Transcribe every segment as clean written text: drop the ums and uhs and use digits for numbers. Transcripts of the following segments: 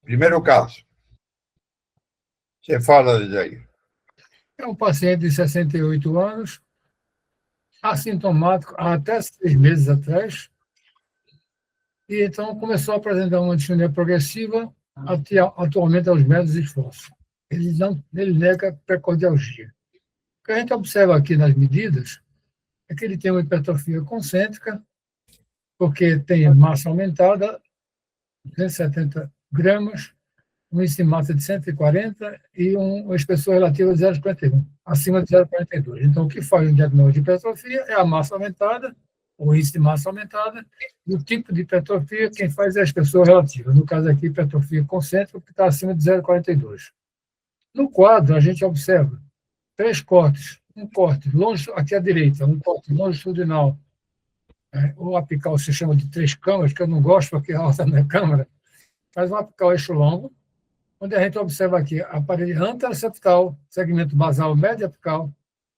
Primeiro caso. Você fala disso aí. É um paciente de 68 anos, assintomático há até 6 meses atrás, e então começou a apresentar uma disfonia progressiva, atualmente aos médios esforços. Ele nega precordialgia. O que a gente observa aqui nas medidas é que ele tem uma hipertrofia concêntrica, porque tem massa aumentada, 270 gramas, um índice de massa de 140 e uma espessura relativa de 0,41, acima de 0,42. Então, o que faz o diagnóstico de hipertrofia é a massa aumentada, o índice de massa aumentada, e o tipo de hipertrofia, quem faz é a espessura relativa. No caso aqui, hipertrofia concêntrica, que está acima de 0,42. No quadro, a gente observa 3 cortes. Um corte longe, aqui à direita, um corte longitudinal, ou apical se chama de 3 câmaras, que eu não gosto porque a alta não é câmara, mas um apical eixo longo, onde a gente observa aqui a parede anteroseptal, segmento basal médio apical,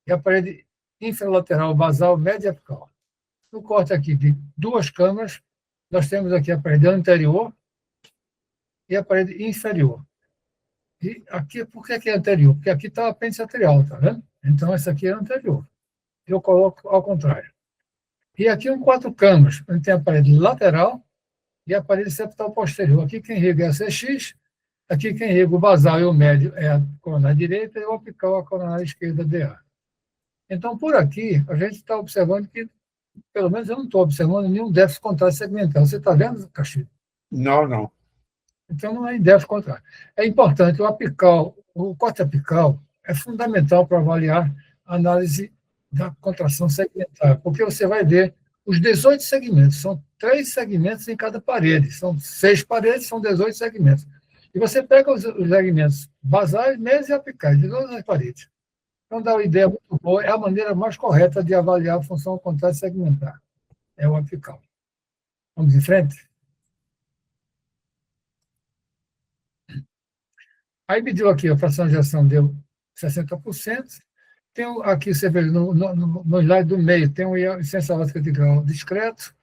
e a parede infralateral basal médio apical. No corte aqui de 2 câmaras, nós temos aqui a parede anterior e a parede inferior. E aqui, por que é anterior? Porque aqui está a apêndice arterial, tá vendo? Então, essa aqui é anterior. Eu coloco ao contrário. E aqui 4 câmaras, onde tem a parede lateral e a parede septal posterior. Aqui quem irriga é a CX, aqui quem irriga o basal e o médio é a coronária direita e o apical a coronária esquerda DA. Então, por aqui, a gente está observando que, pelo menos eu não estou observando nenhum déficit contrário segmental. Você está vendo, Castilho? Não. Então, não é déficit contrário. É importante, o corte apical é fundamental para avaliar a análise da contração segmentar, porque você vai ver os 18 segmentos, são 3 segmentos em cada parede, são 6 paredes, são 18 segmentos. E você pega os segmentos basais, médios e apicais, de todas as paredes. Então, dá uma ideia muito boa, é a maneira mais correta de avaliar a função contrária segmentar, é o apical. Vamos em frente? Aí mediu aqui, a fração de ação deu 60%. Tem aqui, você vê, no slide do meio, tem uma licença ótica de grau discreto,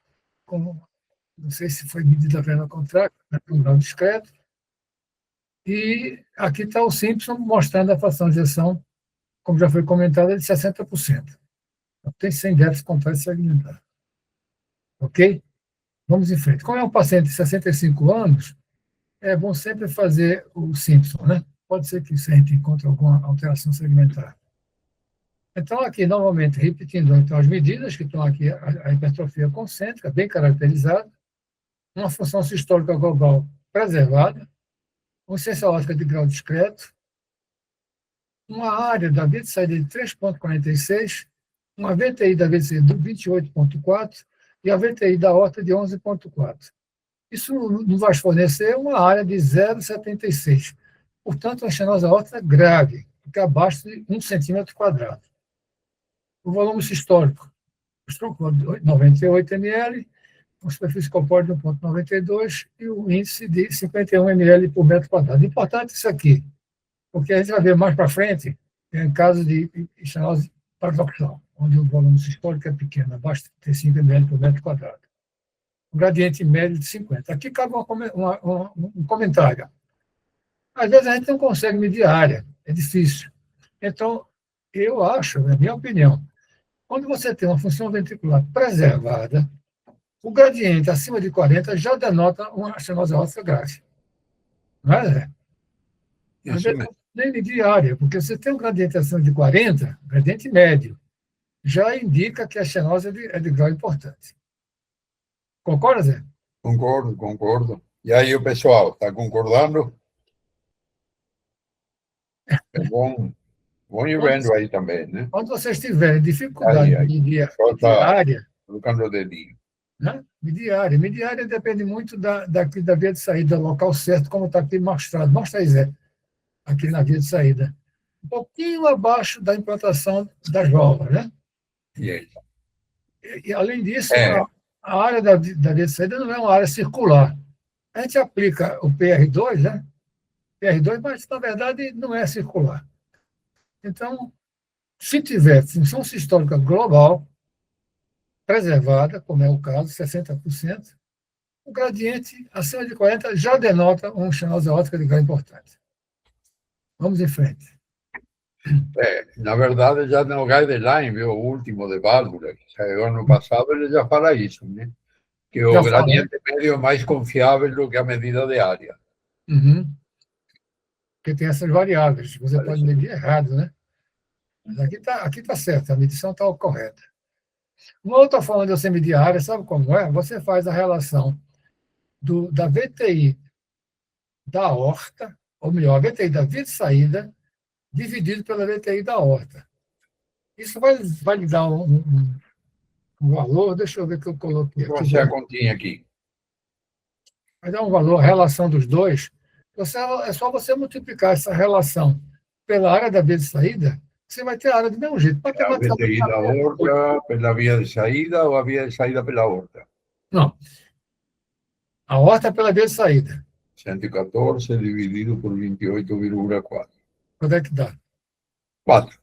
não sei se foi medida a vena contrária, um grau discreto. E aqui está o Simpson mostrando a fração de ação, como já foi comentado, de 60%. Então, tem 100 déficits contrários segmentares. Ok? Vamos em frente. Como é um paciente de 65 anos, é bom sempre fazer o Simpson, né? Pode ser que a gente encontre alguma alteração segmentar. Então, aqui, novamente, repetindo então, as medidas que estão aqui, a hipertrofia concêntrica, bem caracterizada, uma função sistólica global preservada, uma ciência ótica de grau discreto, uma área da via de saída de 3,46, uma VTI da via de saída de 28,4 e a VTI da horta de 11,4. Isso nos vai fornecer uma área de 0,76. Portanto, a estenose aórtica grave, que é abaixo de 1 centímetro quadrado. O volume sistólico, estrutura de 98 ml, uma superfície corpórea de 1,92 e o índice de 51 ml por metro quadrado. Importante isso aqui, porque a gente vai ver mais para frente, em caso de estenose paradoxal, onde o volume sistólico é pequeno, abaixo de 35 ml por metro quadrado. Um gradiente médio de 50. Aqui cabe um comentário. Às vezes a gente não consegue medir a área, é difícil. Então, eu acho, na minha opinião, quando você tem uma função ventricular preservada, o gradiente acima de 40 já denota uma estenose aórtica grave. Não é? Às vezes, nem medir a área, porque você tem um gradiente acima de 40, gradiente médio, já indica que a estenose é de grau importante. Concorda, Zé? Concordo. E aí, o pessoal, está concordando? É bom ir vendo aí também, né? Quando vocês tiverem dificuldade de medir a área, colocando o dedinho. Né? Medir a área depende muito da via de saída, do local certo, como está aqui mostrado. Mostra aí, Zé, aqui na via de saída. Um pouquinho abaixo da implantação das válvulas, né? E além disso, a área da via de saída não é uma área circular. A gente aplica o PR2, né? PR2, mas, na verdade, não é circular. Então, se tiver função sistólica global preservada, como é o caso, 60%, o gradiente acima de 40 já denota uma estenose aórtica de grau importante. Vamos em frente. Na verdade, já no guideline, viu, o último de válvula, que saiu ano passado, ele já fala isso, né? Que o gradiente médio é mais confiável do que a medida de área. Uhum. Porque tem essas variáveis, você pode medir errado, né? Mas aqui tá certo, a medição está correta. Uma outra forma de você medir a área, sabe como é? Você faz a relação da VTI da aorta, ou melhor, a VTI da via de saída, dividido pela VTI da aorta. Isso vai lhe dar um valor, deixa eu ver o que eu coloquei aqui. Vou fazer a continha aqui. Vai dar um valor, a relação dos dois. É só você multiplicar essa relação pela área da via de saída, você vai ter a área do mesmo jeito. A VTI da aorta pela via de saída ou a via de saída pela aorta? Não. A aorta é pela via de saída. 114 dividido por 28,4. Quanto é que dá? 4.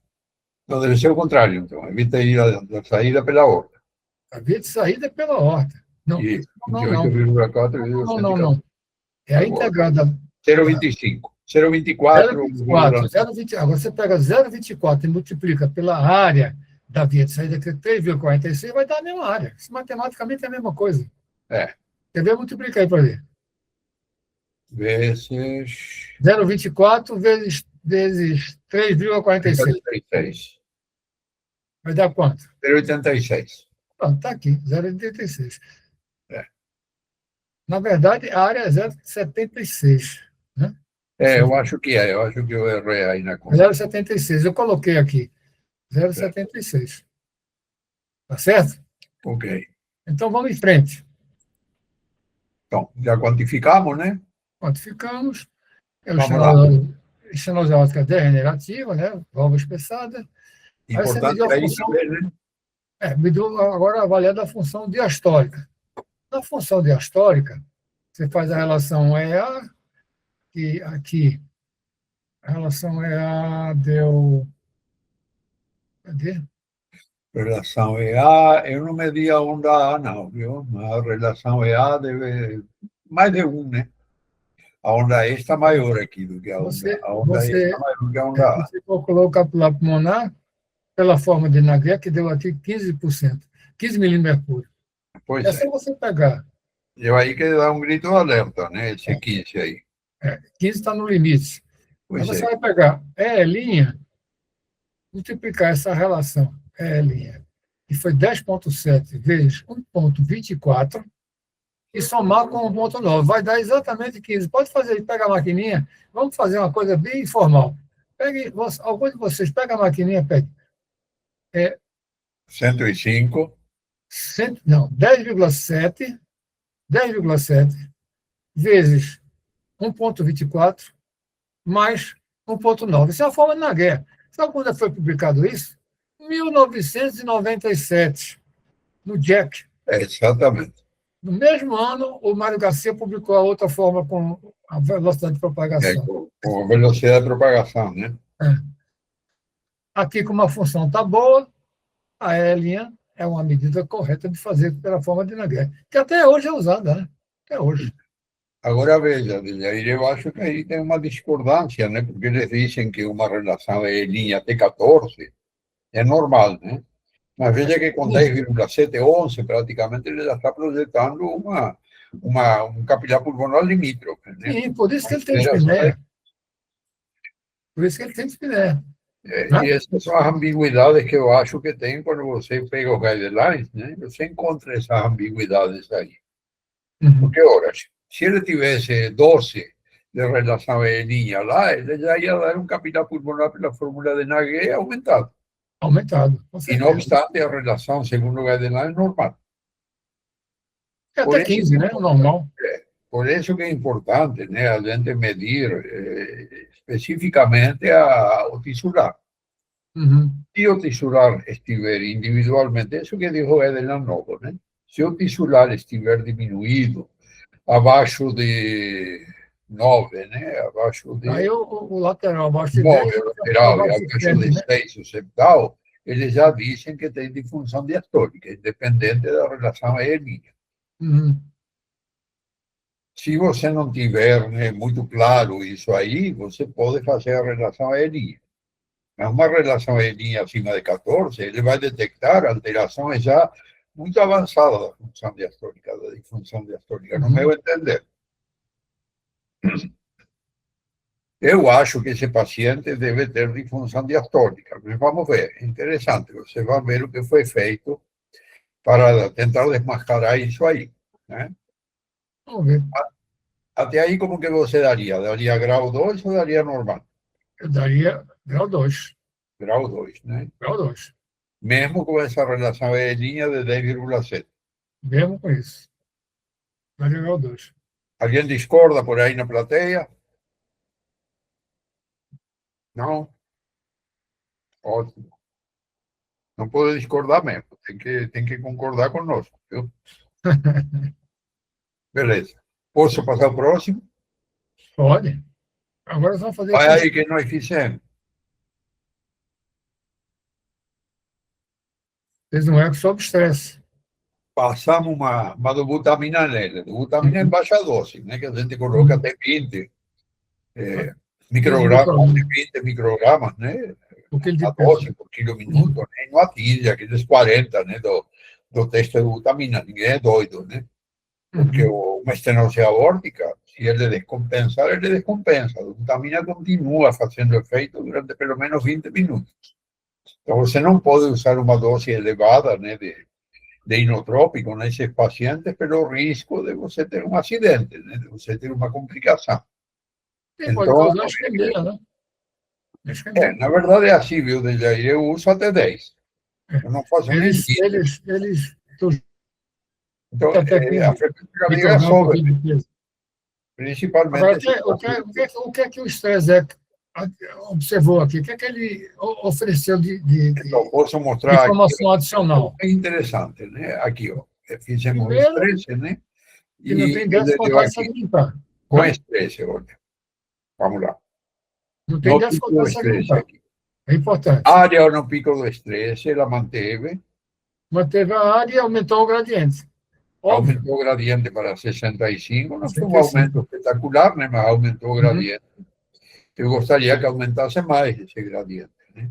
Não, deve ser o contrário, então. A VTI da saída pela aorta. A via de saída é pela aorta. Não, E não. 28,4 dividido por 114. Não. É a integrada. 0,25. 0,24. 0,20. Agora você pega 0,24 e multiplica pela área da via de saída, que é 3,46, vai dar a mesma área. Isso matematicamente é a mesma coisa. É. Quer ver? Multiplica aí para ver. Vezes 0,24 vezes 3,46. Vai dar quanto? 0,86. Pronto, está aqui, 0,86. É. Na verdade, a área é 0,76. Né? Eu acho que é. Eu acho que eu errei aí na conta. 0,76. Eu coloquei aqui. 0,76. Tá certo? Ok. Então, vamos em frente. Então, já quantificamos, né? Quantificamos. Vamos lá. Estenose aórtica degenerativa, né? Válvula espessada. Importante aí também, né? Mediu agora avaliando a função diastólica. Na função diastólica, você faz a relação EA, que aqui a relação EA deu. Cadê? Relação EA, eu não medi a onda A, não, viu? Mas a relação EA deve mais de 1, né? A onda E está maior aqui do que a onda. A onda E está maior do que a onda A. Você calculou o capilar pulmonar pela forma de Naguet, que deu aqui 15%, 15 milímetros mercúrio. Pois é só você pegar. Eu aí que dá um grito de alerta, né? Esse 15 aí. 15 está no limite. Aí você vai pegar E', multiplicar essa relação E', que foi 10,7 vezes 1,24, e somar com 1,9. Vai dar exatamente 15. Pode fazer, pega a maquininha, vamos fazer uma coisa bem informal. Algum de vocês, pega a maquininha, pegue. 105. 10,7 vezes 1,24 mais 1,9. Isso é a forma de Naguet. Sabe quando foi publicado isso? 1997, no Jack. Exatamente. No mesmo ano, o Mário Garcia publicou a outra forma com a velocidade de propagação. Com a velocidade de propagação, né? Aqui, como a função está boa, a E' é uma medida correta de fazer pela forma de Naguet, que até hoje é usada, né? Até hoje. Agora veja, eu acho que aí tem uma discordância, né? Porque eles dizem que uma relação de linha T14 é normal, né? Mas veja que com 10,7, 11, praticamente ele já está projetando um capilar pulmonar limítrofe. Né? Sim, por isso que ele tem dispneia. Por isso que ele tem dispneia. E essas são as ambiguidades que eu acho que tem quando você pega os guidelines, né? Você encontra essas ambiguidades aí. Porque, ora, se ele tivesse 12 de relação em linha lá, ele já ia dar um capilar pulmonar pela fórmula de Naguet aumentado. E não obstante, a relação, segundo o guideline, é normal. É até 15, né? Normal. Por isso que é importante, né, a gente medir especificamente o tisular. Se o tisular estiver individualmente, isso que dijo Edelan Novo, né? Se o tisular estiver diminuído abaixo de 9, né? Abaixo de... Aí o lateral abaixo de 9, 10, o lateral, e abaixo de 6, o septal, eles já dizem que tem disfunção diastólica, independente da relação E'. Se você não tiver, né, muito claro isso aí, você pode fazer a relação aérea. Mas uma relação aérea acima de 14, ele vai detectar alterações já muito avançadas da função diastólica, da disfunção diastólica, no meu entender. Eu acho que esse paciente deve ter disfunção diastólica, mas vamos ver, é interessante, você vai ver o que foi feito para tentar desmascarar isso aí, né? Vamos ver. Até aí, como que você daria? Daria grau 2 ou daria normal? Eu daria grau 2. Grau 2, né? Grau 2. Mesmo com essa relação aérea de 10,7. Mesmo com isso. Daria grau 2. Alguém discorda por aí na plateia? Não? Ótimo. Não pode discordar mesmo, tem que concordar conosco, viu? Beleza. Posso passar o próximo? Pode. Agora nós vamos fazer Vai aqui. aí que nós fizemos. Fez um eco sobre estresse. Passamos uma dobutamina nele. Dobutamina em baixa dose, né? Que a gente coloca até 20 microgramas, até 20 microgramas, né? O que ele A pensa. dose por quilo minuto, né? E não atinge aqueles 40, né? Do teste de dobutamina. Ninguém é doido, né? Porque uma estenose aórtica, se ele descompensar, ele descompensa. A dobutamina continua fazendo efeito durante pelo menos 20 minutos. Então, você não pode usar uma dose elevada, né, de inotrópico nesses pacientes pelo risco de você ter um acidente, né, de você ter uma complicação. Ele pode causar isquemia, né? Na verdade é assim, viu, Dejair? Eu uso até 10. Eu não faço nem 20. Então, a frequência cardíaca sobe, principalmente. O que é que o Streseck observou aqui? O que é que ele ofereceu de então, posso mostrar informação adicional? É interessante, né? Aqui, ó, fizemos o estresse, né? E não tem déficit contato sagmentar. Com estresse, olha. Vamos lá. Não tem déficit contato sagmentar. É importante. A área no pico do estresse, ela manteve. Manteve a área e aumentou o gradiente. Óbvio. Aumentou o gradiente para 65, não foi um aumento espetacular, né? Mas aumentou o gradiente. Eu gostaria que aumentasse mais esse gradiente, né?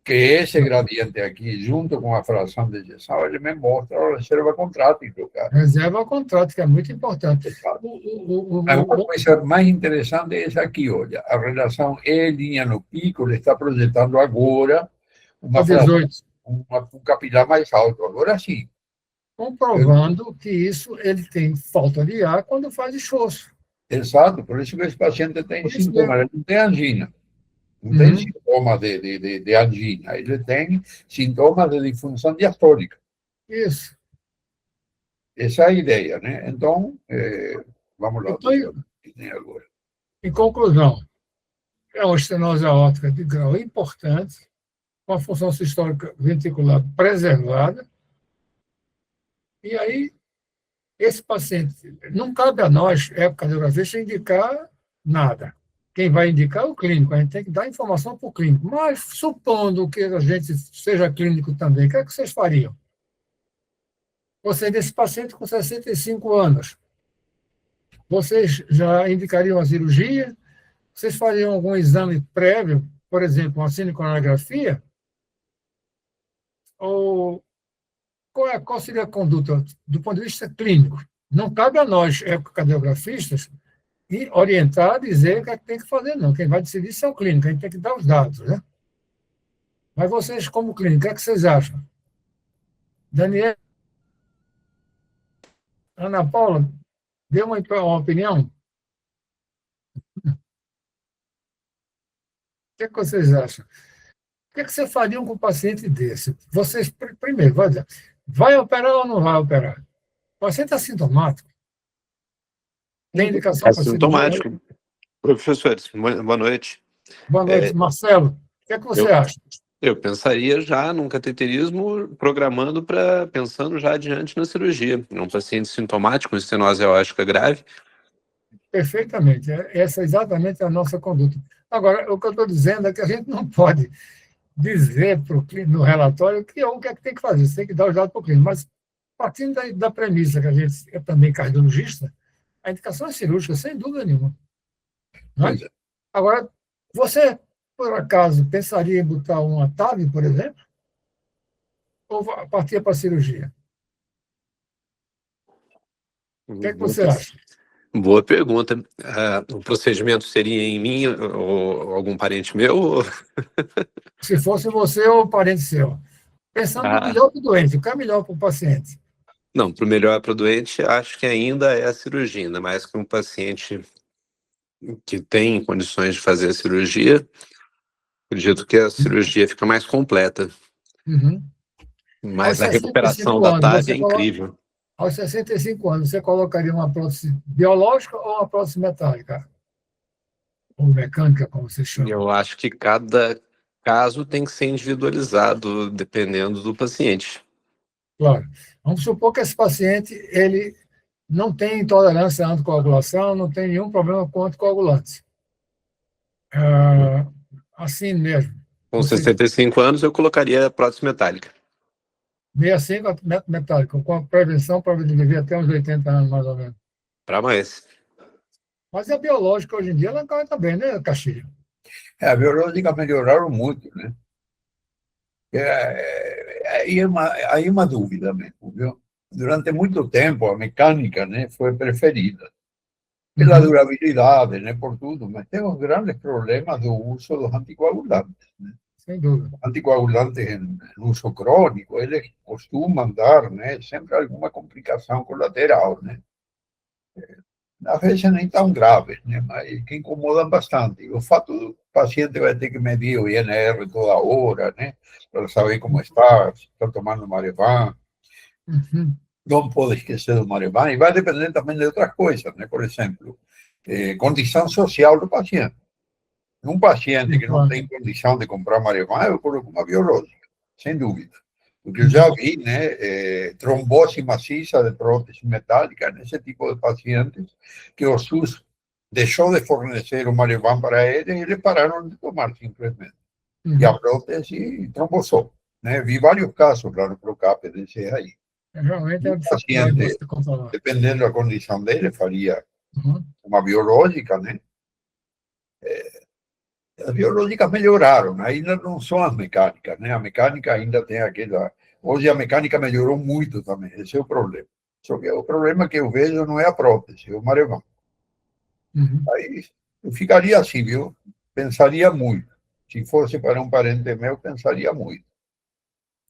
Que esse gradiente aqui, junto com a fração de ejeção, ele me mostra a reserva contrátil, cara. Reserva contrátil, que é muito importante. Mas uma coisa mais interessante é essa aqui, olha. A relação E' no pico, ele está projetando agora uma fração, um capilar mais alto. Agora sim. Comprovando que isso ele tem falta de ar quando faz esforço. Exato, por isso que esse paciente tem sintomas, ele não tem angina. Não tem sintomas de angina, ele tem sintomas de disfunção diastólica. Isso. Essa é a ideia, né? Então, vamos lá. Então, agora. Em conclusão, é uma estenose aórtica de grau importante, com a função sistólica ventricular preservada. E aí, esse paciente, não cabe a nós, ecocardiografista, indicar nada. Quem vai indicar é o clínico, a gente tem que dar informação para o clínico. Mas, supondo que a gente seja clínico também, o que é que vocês fariam? Você, desse paciente com 65 anos, vocês já indicariam a cirurgia? Vocês fariam algum exame prévio, por exemplo, uma cinecoronografia? Ou qual seria a conduta do ponto de vista clínico? Não cabe a nós, ecocardiografistas, orientar, dizer o que é que tem que fazer, não. Quem vai decidir é o clínico, a gente tem que dar os dados, né? Mas vocês, como clínico, o que é que vocês acham? Daniel? Ana Paula, dê uma opinião? O que é que vocês acham? O que é que vocês fariam com um paciente desse? Vocês, primeiro, vai operar ou não vai operar? O paciente é assintomático. Tem indicação para assintomático. Professores, boa noite. Boa noite, Marcelo. O que é que você acha? Eu pensaria já num cateterismo pensando já adiante na cirurgia. Num paciente sintomático, com estenose aórtica grave. Perfeitamente. Essa é exatamente a nossa conduta. Agora, o que eu estou dizendo é que a gente não pode dizer no relatório o que é que tem que fazer. Você tem que dar os dados para o clínico. Mas, partindo da premissa que a gente é também cardiologista, A indicação é cirúrgica, sem dúvida nenhuma. Não é? Pois é. Agora, você, por acaso, pensaria em botar uma TAV, por exemplo? Ou partir para a cirurgia? O que é que você acha? Boa pergunta. O procedimento seria em mim ou algum parente meu? Se fosse você ou parente seu. Pensando no Ah, melhor para o doente, o que é melhor para o paciente? não, para o melhor para o doente, acho que ainda é a cirurgia, ainda mais que um paciente que tem condições de fazer a cirurgia, acredito que a cirurgia fica mais completa, Uhum. Aos mas a recuperação 65 da anos, TAV é incrível. aos 65 anos, você colocaria uma prótese biológica ou uma prótese metálica? Ou mecânica, como você chama? Eu acho que cada caso tem que ser individualizado, dependendo do paciente. Claro. Vamos supor que esse paciente ele não tem intolerância à anticoagulação, não tem nenhum problema com anticoagulantes. Ah, assim mesmo. Com Você 65 anos, eu colocaria prótese metálica. 65 metálico, com a prevenção para ele viver até uns 80 anos, mais ou menos. Para mais. Mas a biológica, hoje em dia, ela está bem, né, Castilho? A biológica melhoraram muito, né? Aí é uma dúvida mesmo, viu? Durante muito tempo, a mecânica, né, foi preferida pela Uhum. durabilidade, né, por tudo, mas temos grandes problemas do uso dos anticoagulantes, né? Sem dúvida. Anticoagulantes em uso crônico, eles costumam dar, né, sempre alguma complicação colateral, né? Às vezes nem tão graves, né, mas que incomodam bastante. O fato do paciente vai ter que medir o INR toda hora, né, para saber como está, se está tomando Marevan, Uhum. não pode esquecer do Marevan, e vai depender também de outras coisas, né, por exemplo, condição social do paciente. Um paciente que não Claro. tem condição de comprar Marevan, eu coloco uma biológica, sem dúvida. Porque eu Uhum. já vi, né, trombose maciça de prótese metálica nesse tipo de pacientes, que o SUS deixou de fornecer o Marevan para eles e eles pararam de tomar simplesmente. E a Uhum. prótese trombosou. Né? Vi vários casos lá no Procap desses aí. Realmente E é o uma dificuldade paciente, você controlar. dependendo da condição dele, faria Uhum. uma biológica, né? As biológicas melhoraram, ainda não são as mecânicas, né? A mecânica ainda tem aquela. Hoje a mecânica melhorou muito também, esse é o problema. Só que o problema que eu vejo não é a prótese, é o Marevan. Uhum. Aí eu ficaria assim, viu? Pensaria muito. Se fosse para um parente meu, pensaria muito.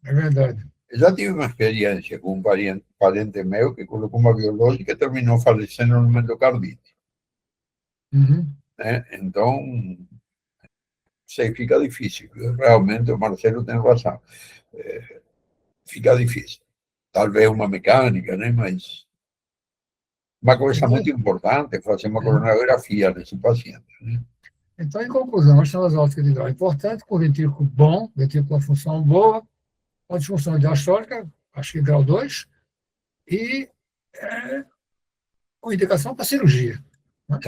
É verdade. Eu já tive uma experiência com um parente meu que colocou uma biológica e terminou falecendo no endocardite. Uhum. Né? Então, sei, fica difícil. Realmente o Marcelo tem razão. Fica difícil. Talvez uma mecânica, né? Mas uma coisa Então, muito importante é fazer uma coronografia nesse paciente. Né? então, em conclusão, a estenosose óptica de grau é importante, com ventrículo bom, ventrículo com função boa, com disfunção diastólica, acho que grau 2, e com indicação para cirurgia. Né?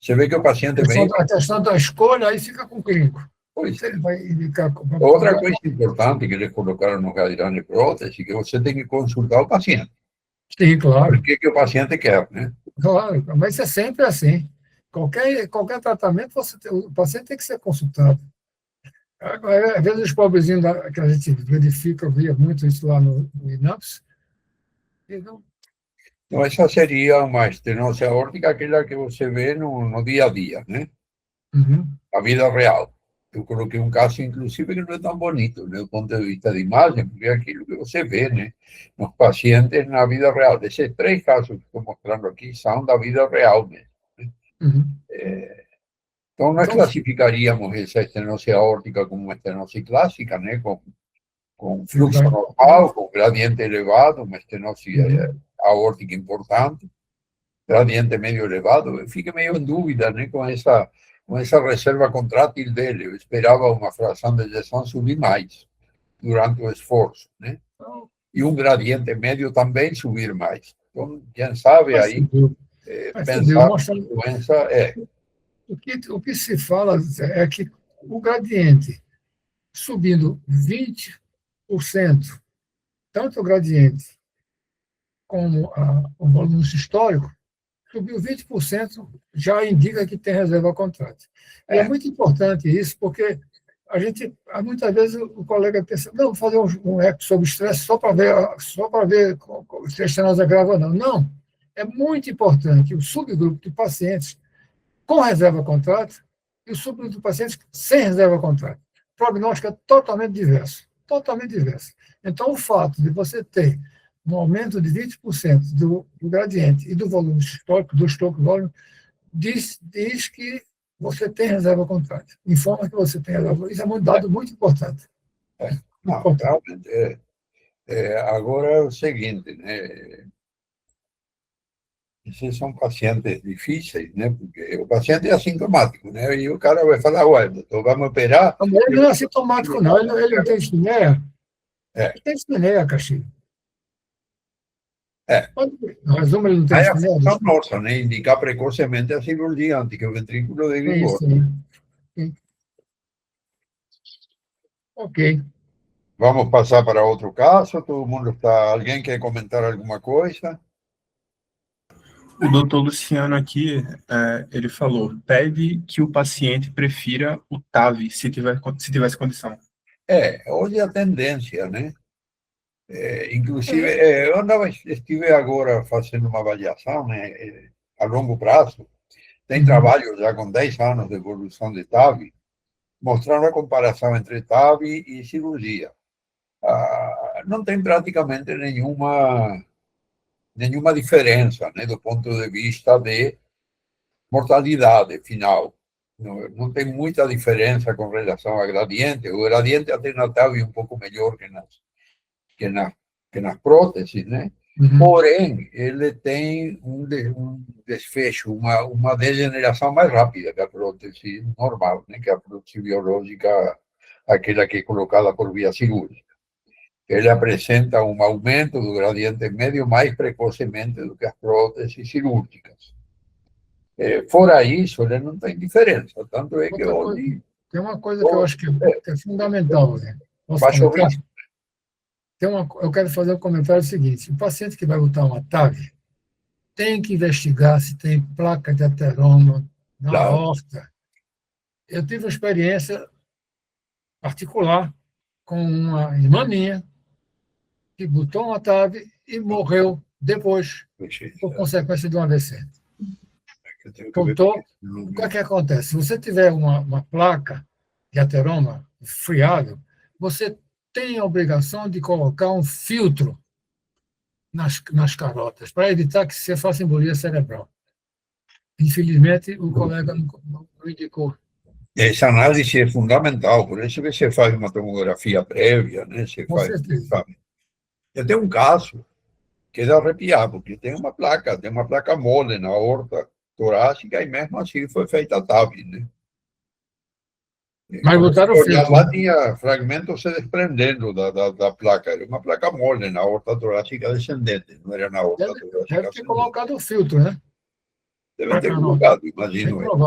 Você vê que o paciente vem. A questão da escolha aí fica com o clínico. Pois Se é. ele vai indicar. Outra coisa importante que eles colocaram no guideline de prótese é que você tem que consultar o paciente. Sim, claro. O que o paciente quer, né? Claro, mas isso é sempre assim. Qualquer tratamento, o paciente tem que ser consultado. Às vezes os pobrezinhos que a gente verifica, eu via muito isso lá no INAPS, e não. Então, essa seria uma estenose aórtica, aquela que você vê no dia a dia, né? Uhum. A vida real. Eu coloquei um caso, inclusive, que não é tão bonito, né, do ponto de vista de imagem, porque é aquilo que você vê, né, nos pacientes na vida real. Esses 3 casos que estou mostrando aqui são da vida real mesmo. Né? Uhum. Então, nós Então, classificaríamos essa estenose aórtica como uma estenose clássica, né, com fluxo vai. normal, com gradiente elevado, uma estenose Uhum. aórtica importante, gradiente medio elevado. Eu fico meio em dúvida, né, com essa reserva contrátil dele. Eu esperava uma fração de ejeção subir mais durante o esforço, né? Então, E um gradiente médio também subir mais. Então, quem sabe vai aí subir. Vai subir. pensar Mostrando, que a doença o que se fala é que o gradiente subindo 20%, tanto o gradiente como o volume histórico, subiu 20%, já indica que tem reserva contrátil. E é muito importante isso, porque muitas vezes o colega pensa, não, vou fazer um eco sobre estresse só para ver se a estenose agrava ou não. Não, é muito importante o subgrupo de pacientes com reserva contrátil e o subgrupo de pacientes sem reserva contrátil. O prognóstico é totalmente diverso, totalmente diverso. Então, o fato de você ter um aumento de 20% do gradiente e do volume histórico, do estoque volume, diz que você tem reserva contrátil. Informa que você tem reserva. Isso é um dado muito importante. Não, realmente. Agora é o seguinte, né? Esses são pacientes difíceis, né? Porque o paciente é assintomático, né? E o cara vai falar, ué, doutor, vamos operar. Ele não é assintomático, não. Ele não tem dispneia. Ele tem dispneia, Castilho. No resumo, ele não tem Aí a dispneia. função nossa, né? Indicar precocemente a cirurgia antes que o ventrículo dê vigor. Sim. Ok. Vamos passar para outro caso. Todo mundo está. Alguém quer comentar alguma coisa? O doutor Luciano aqui, ele falou, pede que o paciente prefira o TAV, se tivesse condição. Hoje a tendência, né? Inclusive, eu estive agora fazendo uma avaliação, né, a longo prazo. Tem trabalho já com 10 anos de evolução de TAV, mostrando a comparação entre TAV e cirurgia. Não tem praticamente nenhuma diferença, né, do ponto de vista de mortalidade final. Não tem muita diferença com relação ao gradiente. O gradiente até na TAV é um pouco melhor que nas próteses, né? Porém, ele tem um desfecho, uma degeneração mais rápida que a prótese normal, né? Que a prótese biológica, aquela que é colocada por via cirúrgica. Ele apresenta um aumento do gradiente médio mais precocemente do que as próteses cirúrgicas. Fora isso, ele não tem diferença. Tanto é que hoje... Tem uma coisa que eu acho que é fundamental, né? Baixo risco. Eu quero fazer um comentário seguinte. O paciente que vai botar uma TAV tem que investigar se tem placa de ateroma na aorta. Eu tive uma experiência particular com uma irmã minha que botou uma TAV e morreu depois, por consequência de um AVC. Então, o que é que acontece? Se você tiver uma placa de ateroma friável, você tem a obrigação de colocar um filtro nas carotas, para evitar que você faça embolia cerebral. Infelizmente, o colega não indicou. Essa análise é fundamental, por isso que você faz uma tomografia prévia, né? Com certeza. Eu tenho um caso que é de arrepiar, porque tem uma placa mole na aorta torácica e mesmo assim foi feita a TAV, né? Mas botaram o filtro. Lá tinha fragmentos se desprendendo da placa. Era uma placa mole na aorta torácica descendente, não era na aorta torácica Deve ter ascendente. colocado o filtro, né? Deve ter colocado, imagino eu.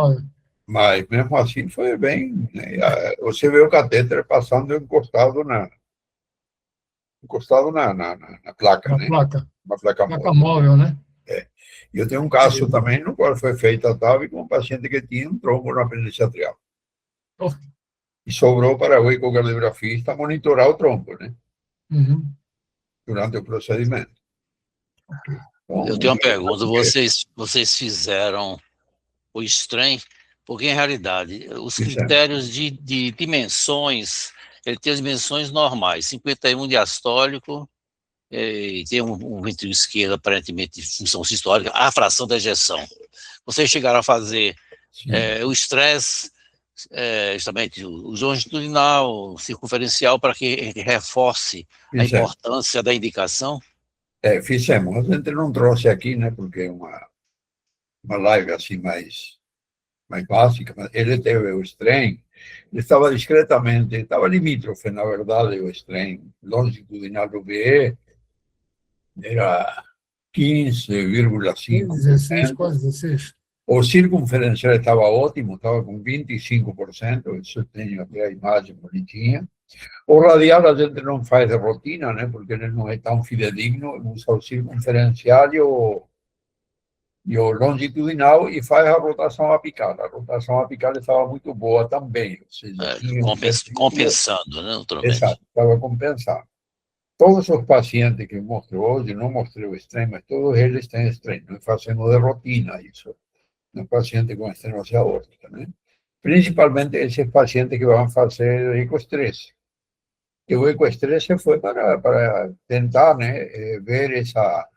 Mas mesmo assim foi bem, né? Você vê o catéter passando encostado na placa, né? Uma placa móvel, né? Eu tenho um caso também no qual foi feita a TAV com um paciente que tinha um trombo na apêndice atrial. E sobrou para o ecocardiografista monitorar o trombo, né? Durante o procedimento. Então, eu tenho uma pergunta. Vocês fizeram o STRAIN, porque, em realidade, os critérios de dimensões, ele tem as dimensões normais, 51 diastólico, e tem um ventrículo esquerdo, aparentemente, de função sistólica, a fração da ejeção. Vocês chegaram a fazer o estresse, justamente o longitudinal, circunferencial, para que reforce a importância da indicação? Fizemos. A gente não trouxe aqui, né, porque é uma live assim mais básica, mas ele teve o strain, estava discretamente, estava limítrofe, na verdade, o strain longitudinal do VE, era 15,5%. 16, quase 16. O circunferencial estava ótimo, estava com 25%, isso eu tenho até a imagem bonitinha. O radial a gente não faz de rotina, né, porque ele não é tão fidedigno, usa o circunferencial e o longitudinal e faz a rotação apical. A rotação apical estava muito boa também, ou seja, tinha um ventrículo- Compensando, né, naturalmente. Exato, estava compensando. Todos os pacientes que mostrou hoje, não mostrei o extremo, mas todos eles têm extremo, nós fazemos de rotina isso, no paciente com estenose aórtica, né? Principalmente esses pacientes que vão fazer ecoestresse. Que o ecoestresse foi para tentar, né, ver essa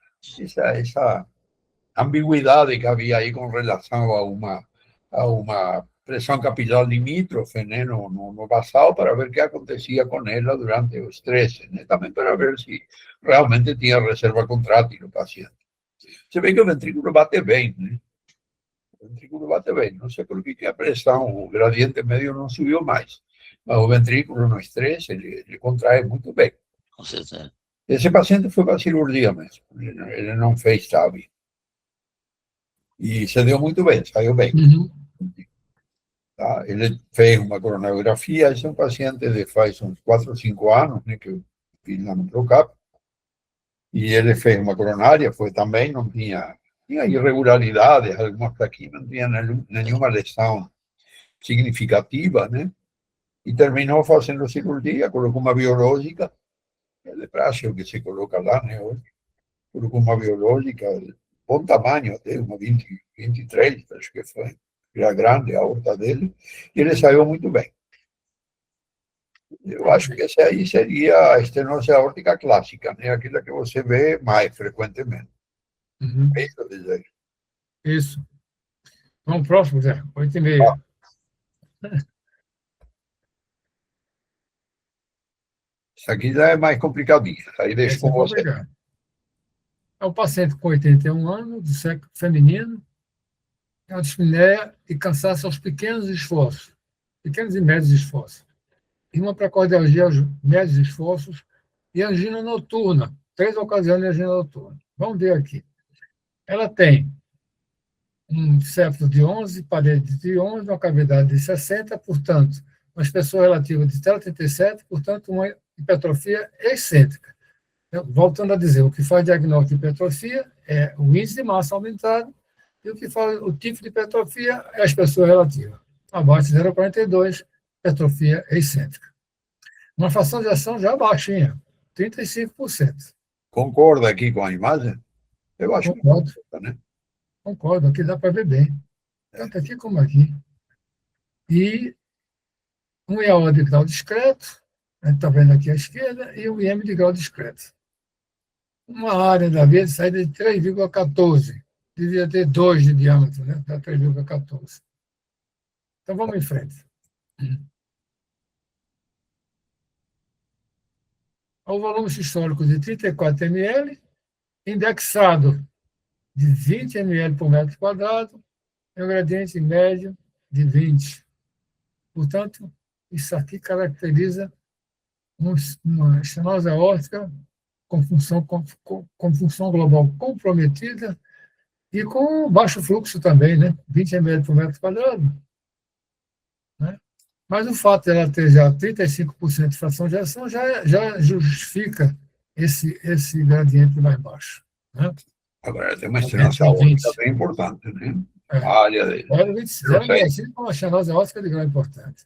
ambiguidade que havia aí com relação a uma pressão capilar limítrofe, né, no basal, para ver o que acontecia com ela durante o estresse, né, também para ver se realmente tinha reserva contrátil no paciente. Você vê que o ventrículo bate bem, né? O ventrículo bate bem, não sei por que a pressão, o gradiente médio não subiu mais, mas o ventrículo no estresse, ele contrai muito bem. Com certeza. Esse paciente foi para a cirurgia mesmo, ele não fez TAVI. E se deu muito bem, saiu bem. Uhum. Tá? Ele fez uma coronografia, esse é um paciente de faz uns 4 ou 5 anos, né, que eu fiz lá no Procap, e ele fez uma coronária, foi também, não tinha irregularidades, algumas aqui, não tinha nenhuma lesão significativa, né? E terminou fazendo cirurgia, colocou uma biológica, é de praxe o que se coloca lá, né? Hoje. Colocou uma biológica, bom tamanho até, uma 23, acho que foi. Era grande a aorta dele, e ele saiu muito bem. Eu acho que essa aí seria a estenose aórtica clássica, né? Aquela que você vê mais frequentemente. Uhum. É isso, dizer. Isso. Vamos próximo, Zé. 8h30. Isso aqui já é mais complicadinho. Aí deixo Esse é com você. complicado. É um paciente com 81 anos, do sexo feminino, é dispneia e cansaço aos pequenos esforços, pequenos e médios esforços. E uma precordialgia aos médios esforços e angina noturna. 3 ocasiões de angina noturna. Vamos ver aqui. Ela tem um septo de 11, parede de 11, uma cavidade de 60, portanto, uma espessura relativa de 0,37, portanto, uma hipertrofia excêntrica. Voltando a dizer, o que faz diagnóstico de hipertrofia é o índice de massa aumentado e o que faz o tipo de hipertrofia é a espessura relativa. Abaixo de 0,42, hipertrofia excêntrica. Uma fração de ação já baixinha, 35%. Concorda aqui com a imagem? Eu acho Concordo. que né? Concordo, aqui dá para ver bem. Tanto aqui como aqui. E um IAO de grau discreto, a gente está vendo aqui à esquerda, e um IM de grau discreto. Uma área da veia de saída de 3,14. Devia ter 2 de diâmetro, né? Dá 3,14. Então vamos em frente. O volume sistólico de 34 ml, indexado de 20 ml por metro quadrado, e um gradiente médio de 20. Portanto, isso aqui caracteriza uma estenose aórtica com função global comprometida e com baixo fluxo também, né? 20 ml por metro quadrado. Né? Mas o fato de ela ter já 35% de fração de ação já justifica esse gradiente mais baixo. Né? Agora, tem uma estenose aórtica bem importante, né? É. A área dele. 0,25 é uma estenose aórtica de grau importante.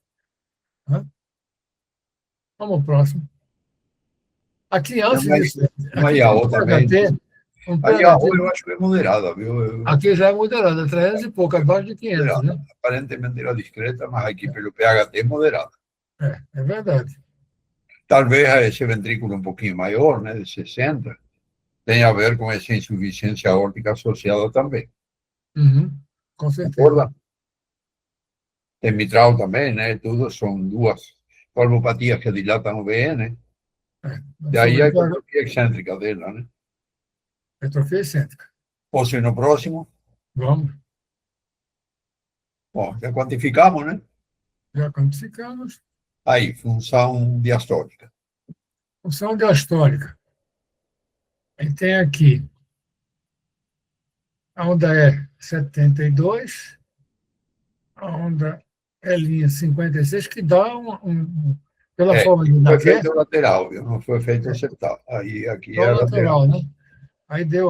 Né? Vamos ao próximo. Aqui, antes disso, uma IAO também. A IAO eu acho que é moderada, viu? Aqui já é moderada, 300 e pouco, abaixo de 500. Moderada. Né? Aparentemente era discreta, mas aqui pelo PHT é moderada. É verdade. Talvez esse ventrículo um pouquinho maior, né, de 60, tenha a ver com essa insuficiência aórtica associada também. Uhum, com certeza. Concorda? Tem mitral também, né? Tudo são duas valvopatias que dilatam o VN. E aí a hipertrofia excêntrica dela, né? Hipertrofia excêntrica. Posso ir no próximo? Vamos. Bom, já quantificamos, né? Já quantificamos. Aí, função diastólica. Função diastólica. Ele tem aqui a onda é 72, a onda é 56, que dá pela forma de foi feito lateral, viu? Não foi feito septal. Aí, aqui é lateral, né? Aí deu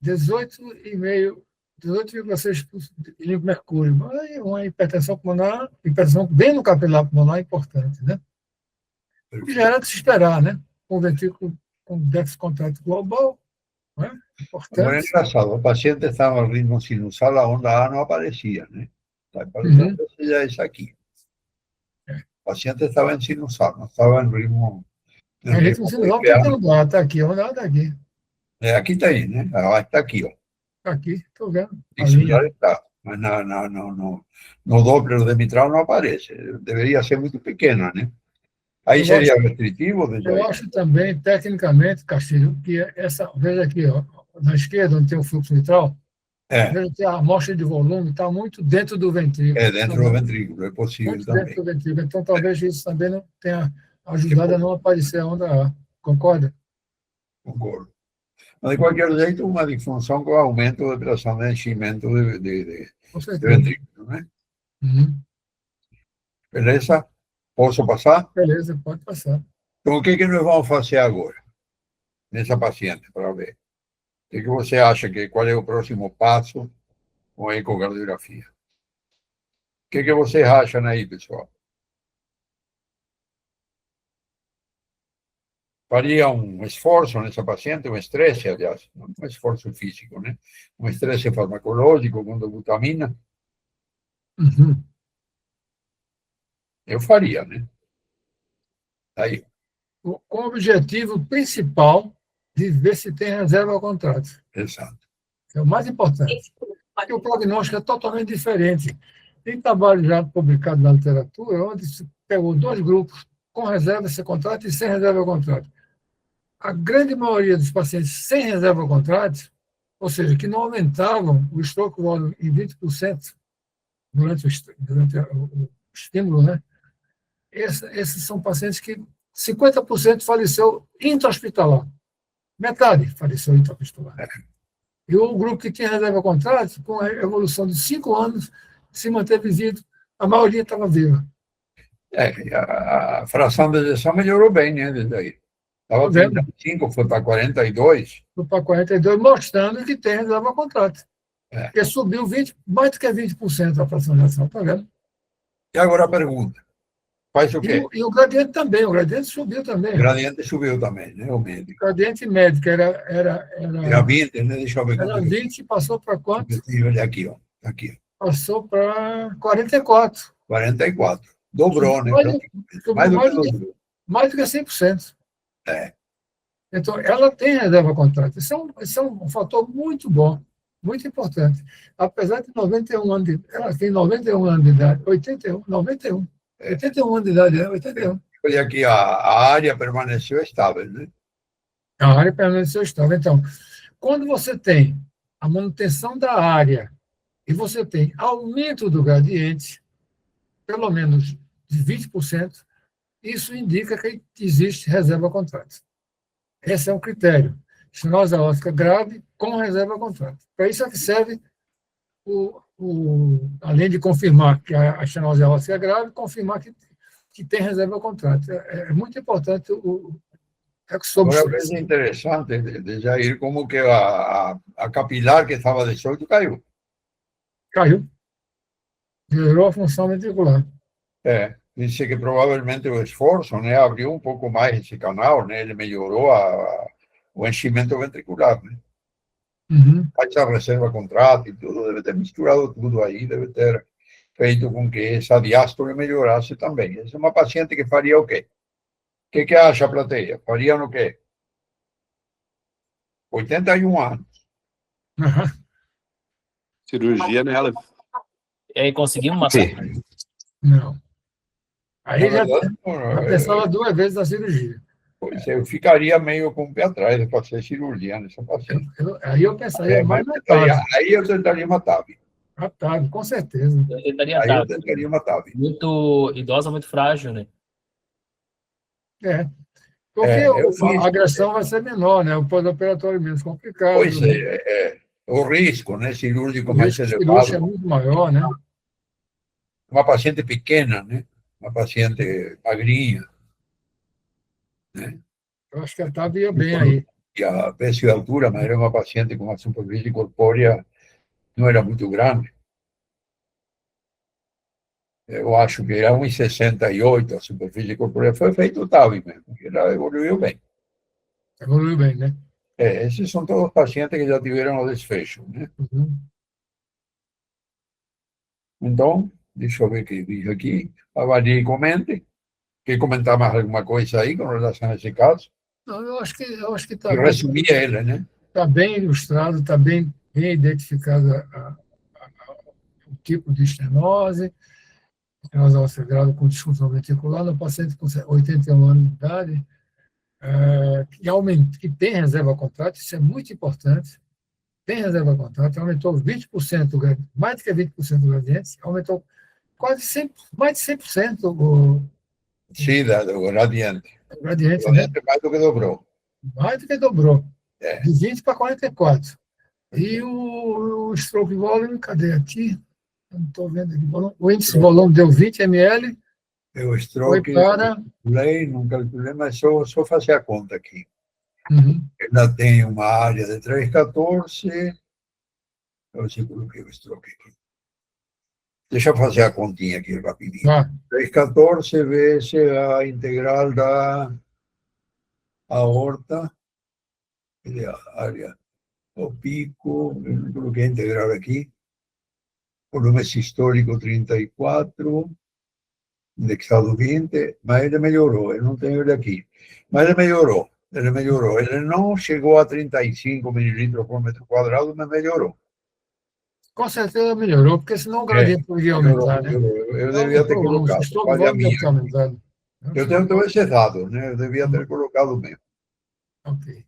18,6 de mercúrio. Uma hipertensão pulmonar, hipertensão bem no capilar pulmonar é importante, né? E já era de se esperar, né? Com ventrículo com déficit contrátil global, né? Agora é Importante. engraçado, o paciente estava no ritmo sinusal, a onda A não aparecia, né? Está Uhum. aparecendo já isso aqui. O paciente estava em sinusal, não estava em ritmo. A ritmo sinusal está aqui, está aqui, a onda está aqui. Aqui está aí, né? Está aqui, ó. Está aqui, estou vendo. A Isso já linha. está. Mas no Doppler de mitral não aparece. Deveria ser muito pequena, né? Aí Eu seria acho- restritivo, desde Eu aí. acho também, tecnicamente, Castilho, que essa, veja aqui, ó, na esquerda, onde tem o fluxo mitral, É, veja que a amostra de volume está muito dentro do ventrículo. é dentro do ventrículo, é possível Muito dentro também. do ventrículo. Então, talvez isso também não tenha ajudado a não aparecer a onda A. Concorda? Concordo. Mas, de qualquer jeito, uma disfunção com aumento de pressão de enchimento Com de certeza. ventrículo, né? Uhum. Beleza? Posso passar? Beleza, pode passar. Então, o que nós vamos fazer agora, nessa paciente, para ver? O que você acha qual é o próximo passo com a ecocardiografia? O que vocês acham aí, pessoal? Faria um esforço nessa paciente, um estresse, aliás, não um esforço físico, né? Um estresse farmacológico com dobutamina? Uhum. Eu faria, né? Aí, Com o objetivo principal de ver se tem reserva ao contrato. exato. É o mais importante. Porque o prognóstico é totalmente diferente. Tem trabalho já publicado na literatura onde se pegou 2 grupos com reserva sem contrato e sem reserva ao contrato. A grande maioria dos pacientes sem reserva ao contrato, ou seja, que não aumentavam o stroke volume em 20% durante o estímulo, né? Esses são pacientes que 50% faleceu intra-hospitalar. Metade faleceu intra-hospitalar. E o grupo que tinha reserva ao contrato, com a evolução de 5 anos, se manteve vivo, a maioria estava viva. A fração de ejeção melhorou bem, né? Desde aí. Estava 35, foi para 42. Foi para 42, mostrando que tem reserva ao contrato. É. Porque subiu mais do que 20% a fração de ação, está vendo? E agora a pergunta: faz o quê? E o gradiente também, o gradiente subiu também. O gradiente subiu também, né? O médico. O gradiente médico era 20, né? Deixa eu ver era quanto 20 e passou para quanto? Olha aqui, ó. Aqui, Passou para 44. 44. Dobrou, né? Mais do que 100%. É. Então, ela tem reserva ao contrato. Isso é um fator muito bom, muito importante. Apesar de 91 anos de idade, ela tem 91 anos de idade, 91 anos de idade, 81. Olha aqui, a área permaneceu estável, né? A área permaneceu estável. Então, quando você tem a manutenção da área e você tem aumento do gradiente, pelo menos de 20%, isso indica que existe reserva ao contrato. Esse é um critério. Estenose aórtica grave com reserva ao contrato. Para isso é que serve, além de confirmar que a estenose aórtica é grave, confirmar que tem reserva ao contrato. É muito importante Agora, é interessante de Jair como que a capilar que estava 18 caiu. Caiu. Melhorou a função ventricular. Disse que provavelmente o esforço, né, abriu um pouco mais esse canal, né, ele melhorou o enchimento ventricular, né? Uhum. Baixa reserva contrato e tudo, deve ter misturado tudo aí, deve ter feito com que essa diástole melhorasse também. Essa é uma paciente que faria o quê? O que acha a plateia? Faria no quê? 81 anos. Uhum. Cirurgia nela. E aí conseguimos matar? Não. Aí Na já verdade, pensava 2 vezes na cirurgia. pois eu ficaria meio com o pé atrás de fazer cirurgia nessa paciente. Aí eu pensaria mais na Aí eu tentaria uma TAV. a TAV, com certeza. Eu tentaria Aí eu TAV. tentaria uma TAV. Muito idosa, muito frágil, né? Porque eu fiz. a agressão vai ser menor, né? O pós-operatório menos complicado. Pois o risco, né, cirúrgico O mais risco cirúrgico é elevado. muito maior, né? Uma paciente pequena, né? Uma paciente magrinha. Eu acho que a TAV ia bem aí. e a peso e altura, mas era uma paciente com uma superfície corpórea não era muito grande. Eu acho que era 1,68 a superfície corpórea. Foi feito o TAVI mesmo, que ela evoluiu bem. Evoluiu bem, né? Esses são todos pacientes que já tiveram o desfecho, né? Uhum. Então, deixa eu ver o que diz aqui. Avalie e comente. Quer comentar mais alguma coisa aí com relação a esse caso? Não, eu acho que Eu está resumi ele, né? bem ilustrado, está bem identificado o tipo de estenose óssea grave com disfunção ventricular no paciente com 81 anos de idade, que tem reserva contrátil, isso é muito importante. Tem reserva contrátil, aumentou 20%, mais do que 20% do gradiente, aumentou quase 100, mais de 100% Sim, do gradiente. o gradiente, O né? gradiente mais do que dobrou. Mais do que dobrou, É. de 20 para 44. E o stroke volume, cadê aqui? Eu não estou vendo aqui. O índice de volume deu 20 ml, Eu foi stroke, para... não calculei, mas só fazer a conta aqui. Uhum. Ela tem uma área de 3,14. Eu sei coloquei o stroke aqui. Deixa eu fazer a continha aqui rapidinho. 3,14 vezes a integral da aorta, a área, o pico, eu não coloquei a integral aqui, volume sistólico 34, indexado 20, mas ele melhorou, eu não tenho ele aqui. Mas ele melhorou. Ele não chegou a 35 mililitros por metro quadrado, mas melhorou. Com certeza melhorou, porque senão o gradiente poderia aumentar, né? Eu devia ter colocado. O stroke volume deve ter aumentado. Eu tenho todos esses dados, né? Eu devia ter colocado mesmo. Ok.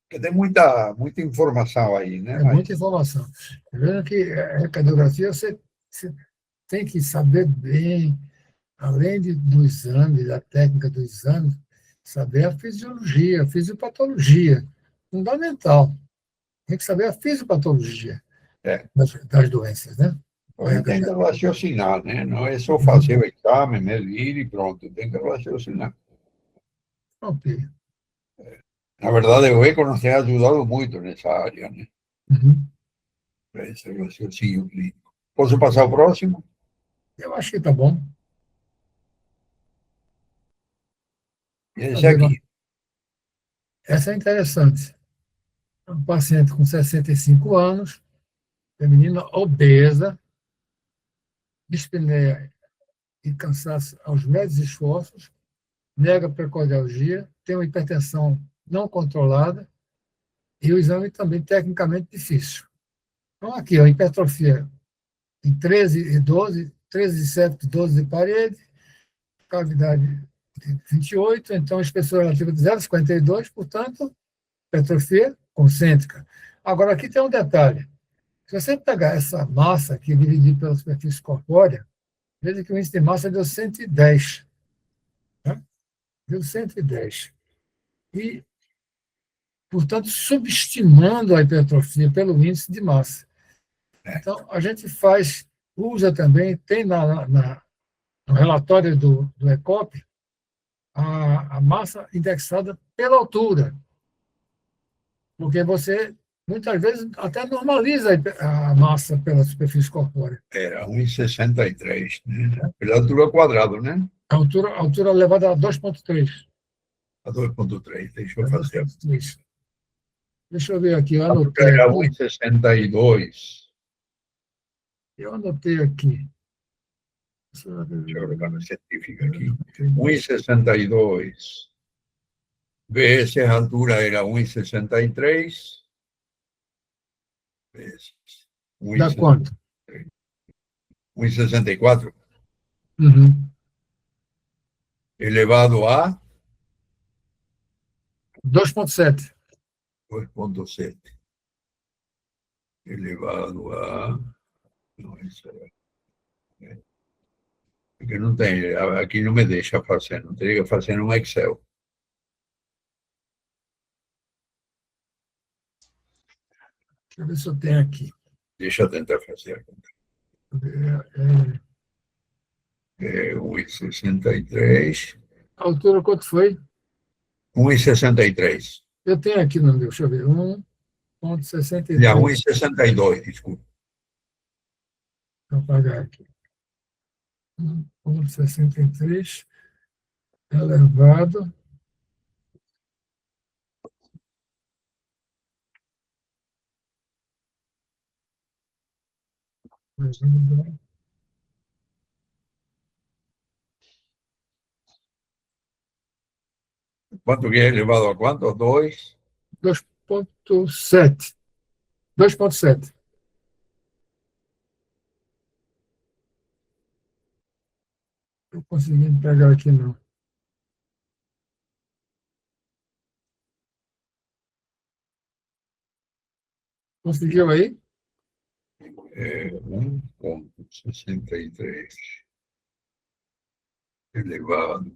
Porque tem muita informação aí, né? É muita informação. Vendo que a cardiografia você tem que saber bem, além do exame, da técnica do exame, saber a fisiologia, a fisiopatologia, fundamental. Tem que saber a fisiopatologia das doenças, né? Tem que raciocinar, né? Não é só fazer o exame, medir e pronto. Tem que raciocinar. Ok. Na verdade, o ECO nos tem ajudado muito nessa área, né? Uhum. Para esse raciocínio clínico. Posso passar ao próximo? Eu acho que está bom. Esse aqui. Essa é interessante. Um paciente com 65 anos, feminina obesa, dispneia e cansaço aos médios esforços, nega precordialgia, tem uma hipertensão não controlada e o exame também tecnicamente difícil. Então, aqui, a hipertrofia em 13 e 12, 13 de septo, 12 de parede, cavidade de 28, então espessura relativa de 0,52, portanto, hipertrofia concêntrica. Agora, aqui tem um detalhe. Se você pegar essa massa aqui e dividir pela superfície corpórea, veja que o índice de massa deu 110. Né? Deu 110. E, portanto, subestimando a hipertrofia pelo índice de massa. Então, a gente usa também, tem no relatório do ECOP, a massa indexada pela altura. Porque você, muitas vezes, até normaliza a massa pela superfície corpórea. Era 1,63, né? Pela altura ao quadrado, né? A altura elevada a 2,3. A 2,3. Deixa eu fazer. Deixa eu ver aqui, eu anotei. Era 1,62. Eu anotei aqui. Deixa eu colocar na científica aqui. 1,62. Vezes a altura era 1,63. Vezes. Dá quanto? 1,64. Uhum. Elevado a 2,7. 2,7. Elevado a... Não, isso é... Porque não tem, aqui não me deixa fazer, não teria que fazer no Excel. Deixa eu ver se eu tenho aqui. Deixa eu tentar fazer a conta. 1,63. A altura quanto foi? 1,63. Eu tenho aqui no meu, deixa eu ver, E a 1,63. 1,62, desculpa. Vou apagar aqui. 1,63 elevado ¿Cuánto que es elevado a cuánto? 2. 2,7. 2,7. Não consegui pegar aqui, não. Conseguiu aí? 1,63 elevado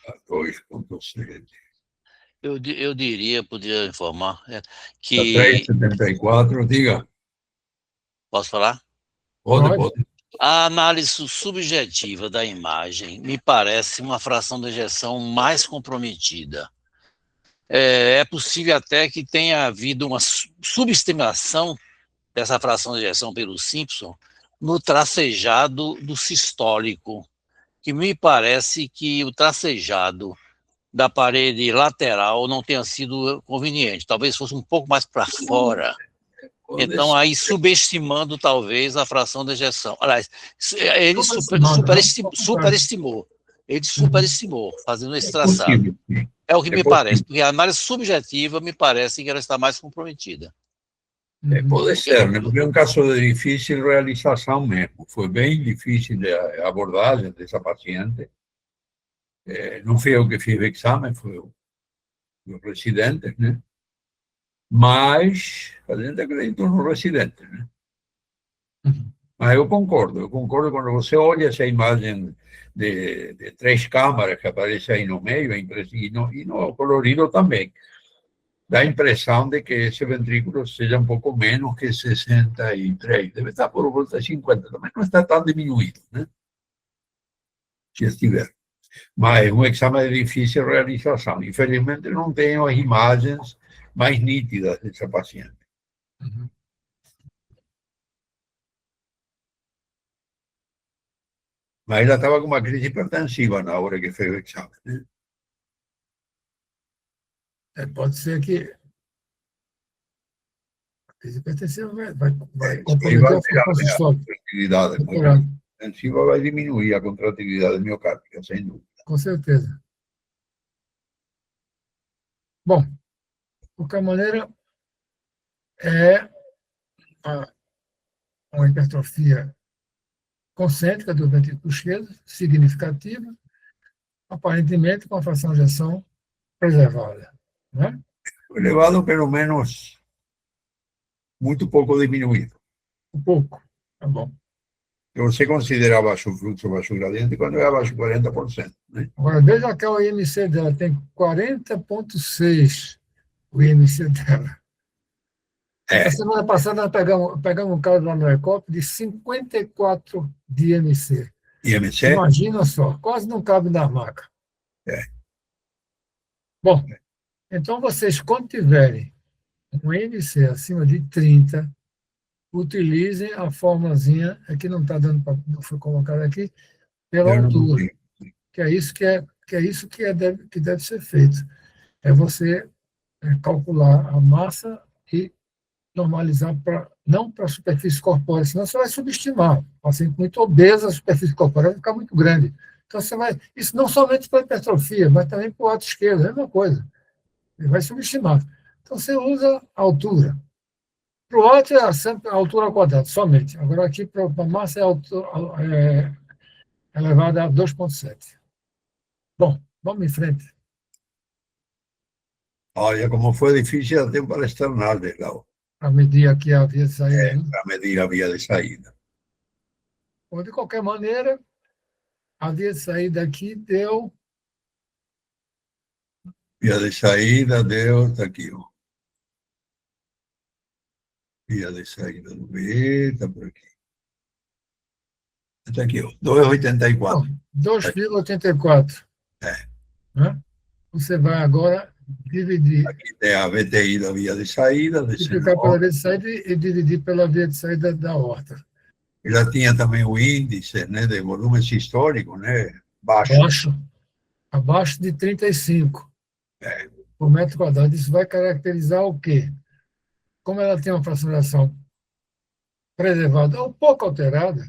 a 2,7. Eu diria, podia informar, A que... 3,74, diga. Posso falar? Pode. A análise subjetiva da imagem me parece uma fração de ejeção mais comprometida. É possível até que tenha havido uma subestimação dessa fração de ejeção pelo Simpson no tracejado do sistólico, que me parece que o tracejado da parede lateral não tenha sido conveniente, talvez fosse um pouco mais para fora. Então, aí subestimando talvez a fração de ejeção. Aliás, ele superestimou. Ele superestimou, fazendo esse traçado. É o que me parece, porque a análise subjetiva me parece que ela está mais comprometida. Pode ser, né? Porque é um caso de difícil realização mesmo. Foi bem difícil a abordagem dessa paciente. Não fui eu que fiz o exame, foi os residentes, né? Mas a gente acredita nos residentes, né? Mas eu concordo quando você olha essa imagem de 3 câmaras que aparece aí no meio, e no colorido também. Dá a impressão de que esse ventrículo seja um pouco menos que 63, deve estar por volta de 50, também não está tão diminuído, né? Se estiver. Mas é um exame de difícil realização. Infelizmente, não tenho as imagens mais nítidas dessa paciente. Mas ela estava com uma crise hipertensiva na hora que fez o exame, né? Pode ser que a crise hipertensiva vai comprometer a função hipertensiva. A hipertensiva vai diminuir a contratividade miocárdica, sem dúvida. Com certeza. Bom, de qualquer maneira, é uma hipertrofia concêntrica do ventrículo esquerdo, significativa, aparentemente com a fração de ejeção preservada, né? Elevado, pelo menos, muito pouco diminuído. Um pouco, tá bom. Você considera baixo fluxo, baixo gradiente, quando é abaixo de 40%, né? Agora, veja cá o IMC dela, tem 40,6 o IMC dela. A semana passada, nós pegamos um caso lá no ECOP de 54 de IMC. IMC? Imagina só, quase não cabe na maca. Bom, então vocês, quando tiverem um IMC acima de 30, utilizem a formulazinha, aqui não está dando para, não foi colocado aqui, pela altura, que é isso que deve ser feito. É você calcular a massa e normalizar não para a superfície corpórea, senão você vai subestimar. O paciente muito obeso, a superfície corpórea vai ficar muito grande. Então, isso não somente para a hipertrofia, mas também para o lado esquerdo, é a mesma coisa. Ele vai subestimar. Então, você usa a altura. Para o alto é sempre a altura ao quadrado, somente. Agora, aqui, para a massa, é elevada a 2,7. Bom, vamos em frente. Olha, como foi difícil até para externar, Lau. Para medir aqui a via de saída. Para medir a via de saída. Bom, de qualquer maneira, a via de saída aqui deu... Via de saída deu, está aqui, ó. Via de saída do B, está por aqui. Está aqui, ó, 2,84. 2,84. Né? Você vai agora dividir, Aqui tem a VTI da via de saída, multiplicar pela via de saída e dividir pela via de saída da aorta. já tinha também o índice, né, de volumes históricos, né, baixo. Abaixo de 35 por metro quadrado. Isso vai caracterizar o quê? Como ela tem uma fracionação preservada ou pouco alterada,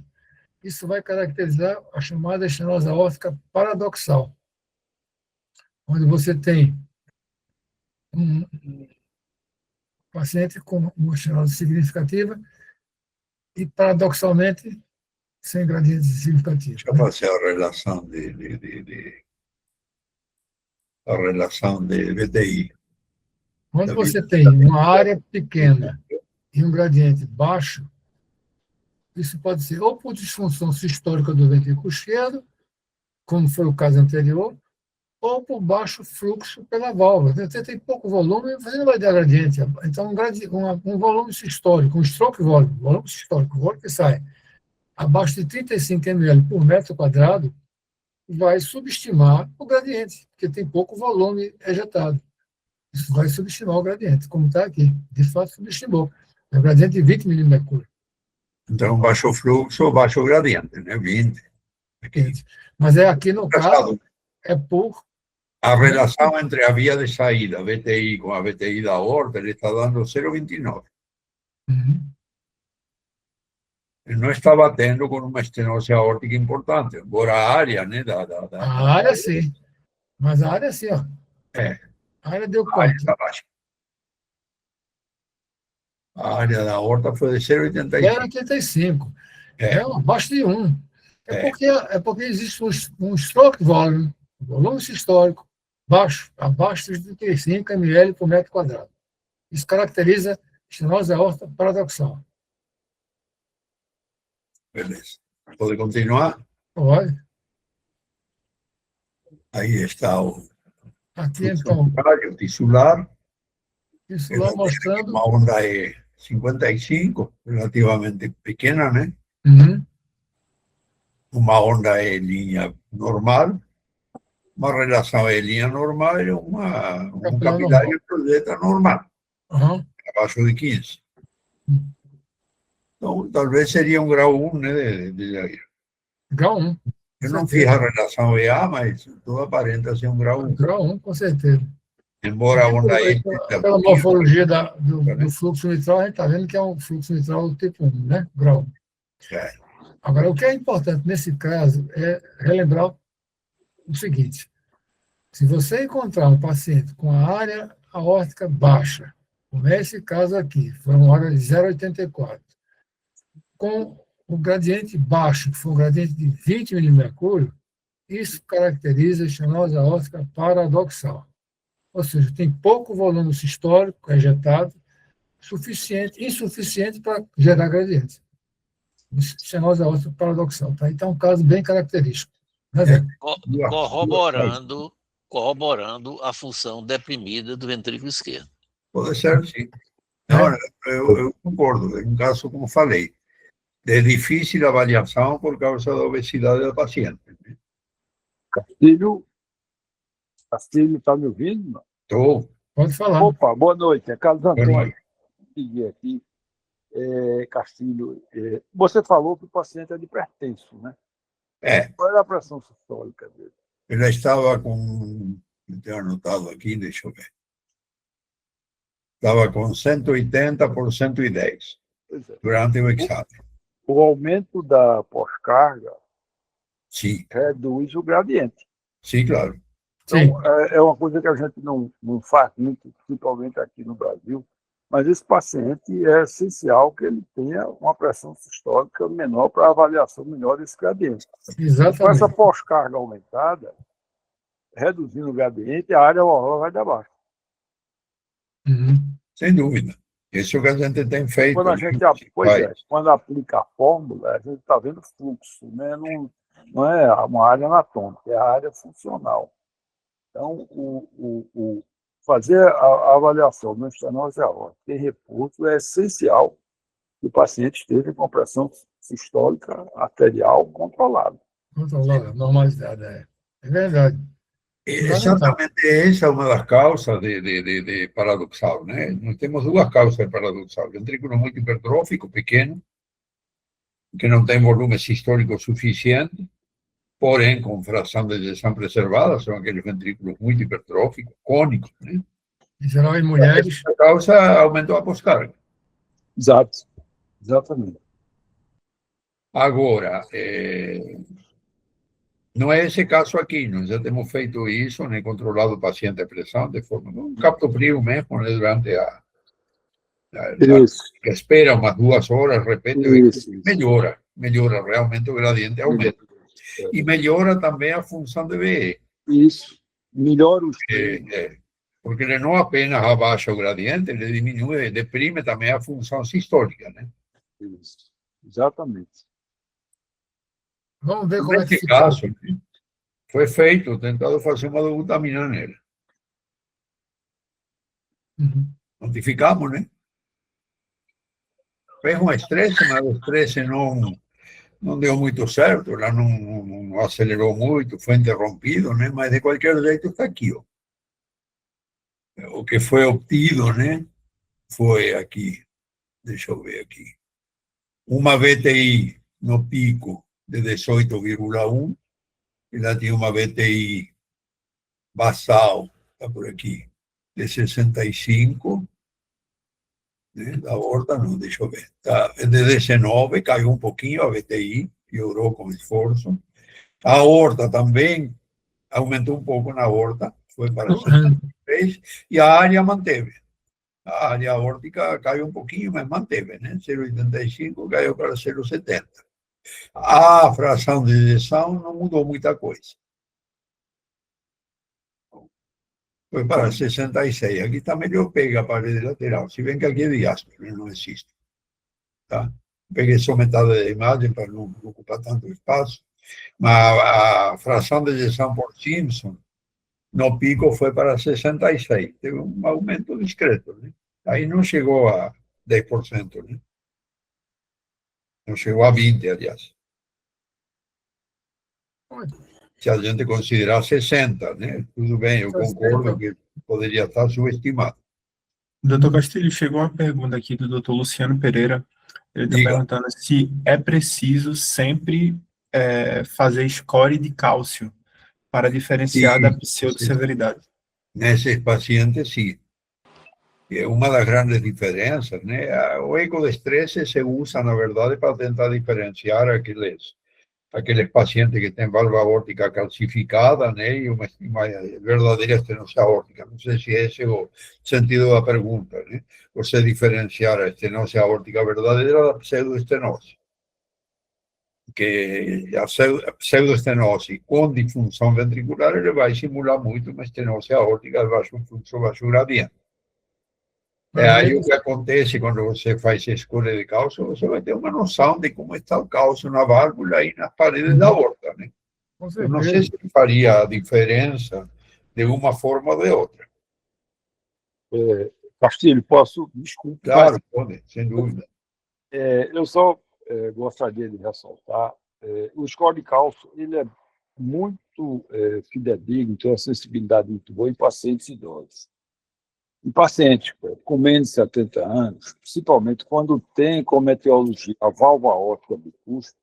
isso vai caracterizar a chamada estenose aórtica paradoxal, onde você tem um paciente com uma estenose significativa e, paradoxalmente, sem gradiente significativo. Deixa eu fazer a relação de VTI. Quando você tem uma área pequena e um gradiente baixo, isso pode ser ou por disfunção sistólica do ventrículo esquerdo, como foi o caso anterior, ou por baixo fluxo pela válvula. Você tem pouco volume, você não vai dar gradiente. Então, um volume sistólico, um stroke volume sistólico, o volume que sai abaixo de 35 ml por metro quadrado, vai subestimar o gradiente, porque tem pouco volume ejetado. Isso vai subestimar o gradiente, como está aqui. De fato, subestimou. É um gradiente de 20 milímetros de mercúrio. Então, baixo fluxo, baixo gradiente, né, 20. Mas aqui, no caso, é por... A relação entre a via de saída, VTI, com a VTI da aorta, ele está dando 0,29. Ele não está batendo com uma estenose aórtica importante, embora a área, né, A área, sim. Mas a área, sim, ó. A área deu a área quanto? está baixa. A área da aorta foi de 0,85. 0,85. É abaixo de 1. Porque existe um stroke volume, volume sistólico, baixo, abaixo de 35 ml por metro quadrado. Isso caracteriza estenose aórtica paradoxal. Beleza. Pode continuar? Pode. Aí está o Aqui, então, tisular. isso lá mostrando... Uma onda é 55, relativamente pequena, né? Uma onda é linha normal, uma relação é linha normal e um capilar e projeta normal, abaixo de 15. Então, talvez seria um grau 1, né? Grau 1. Eu não fiz a relação EA, mas tudo aparenta ser um grau 1. Grau 1, com certeza. Embora a onda pela morfologia do fluxo mitral, a gente está vendo que é um fluxo mitral do tipo 1, né? Grau 1. Agora, o que é importante nesse caso é relembrar o seguinte: se você encontrar um paciente com a área aórtica baixa, como é esse caso aqui, foi uma área de 0,84, com o gradiente baixo, que foi um gradiente de 20 milímetros de mercúrio, isso caracteriza a estenose aórtica paradoxal. Ou seja, tem pouco volume sistólico ejetado, insuficiente para gerar gradiente. Estenose aórtica paradoxal. Tá? Então, é um caso bem característico. Né, Zé? Corroborando a função deprimida do ventrículo esquerdo. Pode ser, sim. Não, eu concordo. É um caso, como falei, de difícil avaliação por causa da obesidade da paciente. Castilho, está me ouvindo? Estou. Pode falar. Opa, boa noite. É Carlos Antônio. Peguei aqui. Castilho, você falou que o paciente é hipertenso, né? Qual era a pressão sistólica dele? Ele estava com... Eu tenho anotado aqui, deixa eu ver. Estava com 180 por 110 durante o exame. O aumento da pós-carga reduz o gradiente. Sim, claro. Então, é uma coisa que a gente não faz muito, principalmente aqui no Brasil, mas esse paciente é essencial que ele tenha uma pressão sistólica menor para avaliação melhor desse gradiente. Exatamente. Com essa pós-carga aumentada, reduzindo o gradiente, a área auroral vai dar baixo. Sem dúvida. Isso é o que a gente tem feito. Quando a gente quando aplica a fórmula, a gente está vendo fluxo, né? Não é uma área anatômica, é a área funcional. Então, fazer a avaliação da estenose aórtica em repouso é essencial o paciente esteja com pressão sistólica arterial controlada. Controlada, normalizada. É verdade. Exatamente essa é uma das causas de paradoxal, né? Nós temos duas causas de paradoxal. Ventrículo muito hipertrófico, pequeno, que não tem volume sistólico suficiente, porém, com fração de ejeção preservada, são aqueles ventrículos muito hipertróficos, cônicos, né? Em geral, em mulheres. A causa aumentou a pós-carga. Exato. Exatamente. Agora, não é esse caso aqui, nós já temos feito isso, né, controlado o paciente a pressão de forma, um captopril mesmo, né, durante a espera umas 2 horas, repete, melhora realmente o gradiente, aumenta. E melhora também a função de VE. Isso, melhora os porque ele não apenas abaixa o gradiente, ele diminui, deprime também a função sistólica, né? Isso, exatamente. Vamos ver como é que Nesse caso, foi feito, tentado fazer uma dobutamina nele. Notificamos, né? Fez um estresse, mas o estresse não deu muito certo, ela não acelerou muito, foi interrompido, né? Mas de qualquer jeito está aqui, ó. O que foi obtido, né? Foi aqui, deixa eu ver aqui, uma VTI no pico de 18,1, ela tinha uma VTI basal, está por aqui, de 65, né? Da aorta, não, deixa eu ver, tá, de 19, caiu um pouquinho a VTI, piorou com esforço. A aorta também aumentou um pouco na aorta, foi para 63, e a área manteve. A área aórtica caiu um pouquinho, mas manteve, né? 0,85 caiu para 0,70. A fração de ejeção não mudou muita coisa. Foi para 66. Aqui está melhor pega a parede lateral. Se bem que aqui é diáspora, não existe. Tá? Peguei só metade da imagem para não ocupar tanto espaço. Mas a fração de ejeção por Simpson no pico foi para 66. Teve um aumento discreto, né? Aí não chegou a 10%, né? Não chegou a 20%, aliás. Se a gente considerar 60%, né? Tudo bem, eu concordo que poderia estar subestimado. Doutor Castilho, chegou uma pergunta aqui do doutor Luciano Pereira. Ele está perguntando se é preciso sempre fazer score de cálcio para diferenciar da pseudoseveridade. Nesses pacientes, sim. É uma das grandes diferenças, né? O eco de estresse se usa, na verdade, para tentar diferenciar aqueles pacientes que têm válvula aórtica calcificada, né? E uma verdadeira estenose aórtica. Não sei se esse é o sentido da pergunta, né? Você diferenciar a estenose aórtica verdadeira da pseudoestenose. Que a pseudoestenose com disfunção ventricular, ele vai simular muito uma estenose aórtica de baixo fluxo, baixo gradiente. Aí o que acontece quando você faz a escolha de cálcio, você vai ter uma noção de como está o cálcio na válvula e nas paredes da aorta, né? Eu não sei se faria a diferença de uma forma ou de outra. Castilho, posso? Desculpe. Claro, pode, sem dúvida. Eu só gostaria de ressaltar, o score de cálcio, ele é muito fidedigno, tem uma sensibilidade muito boa em pacientes idosos. Em pacientes com menos de 70 anos, principalmente quando tem como etiologia a válvula aórtica bicúspide,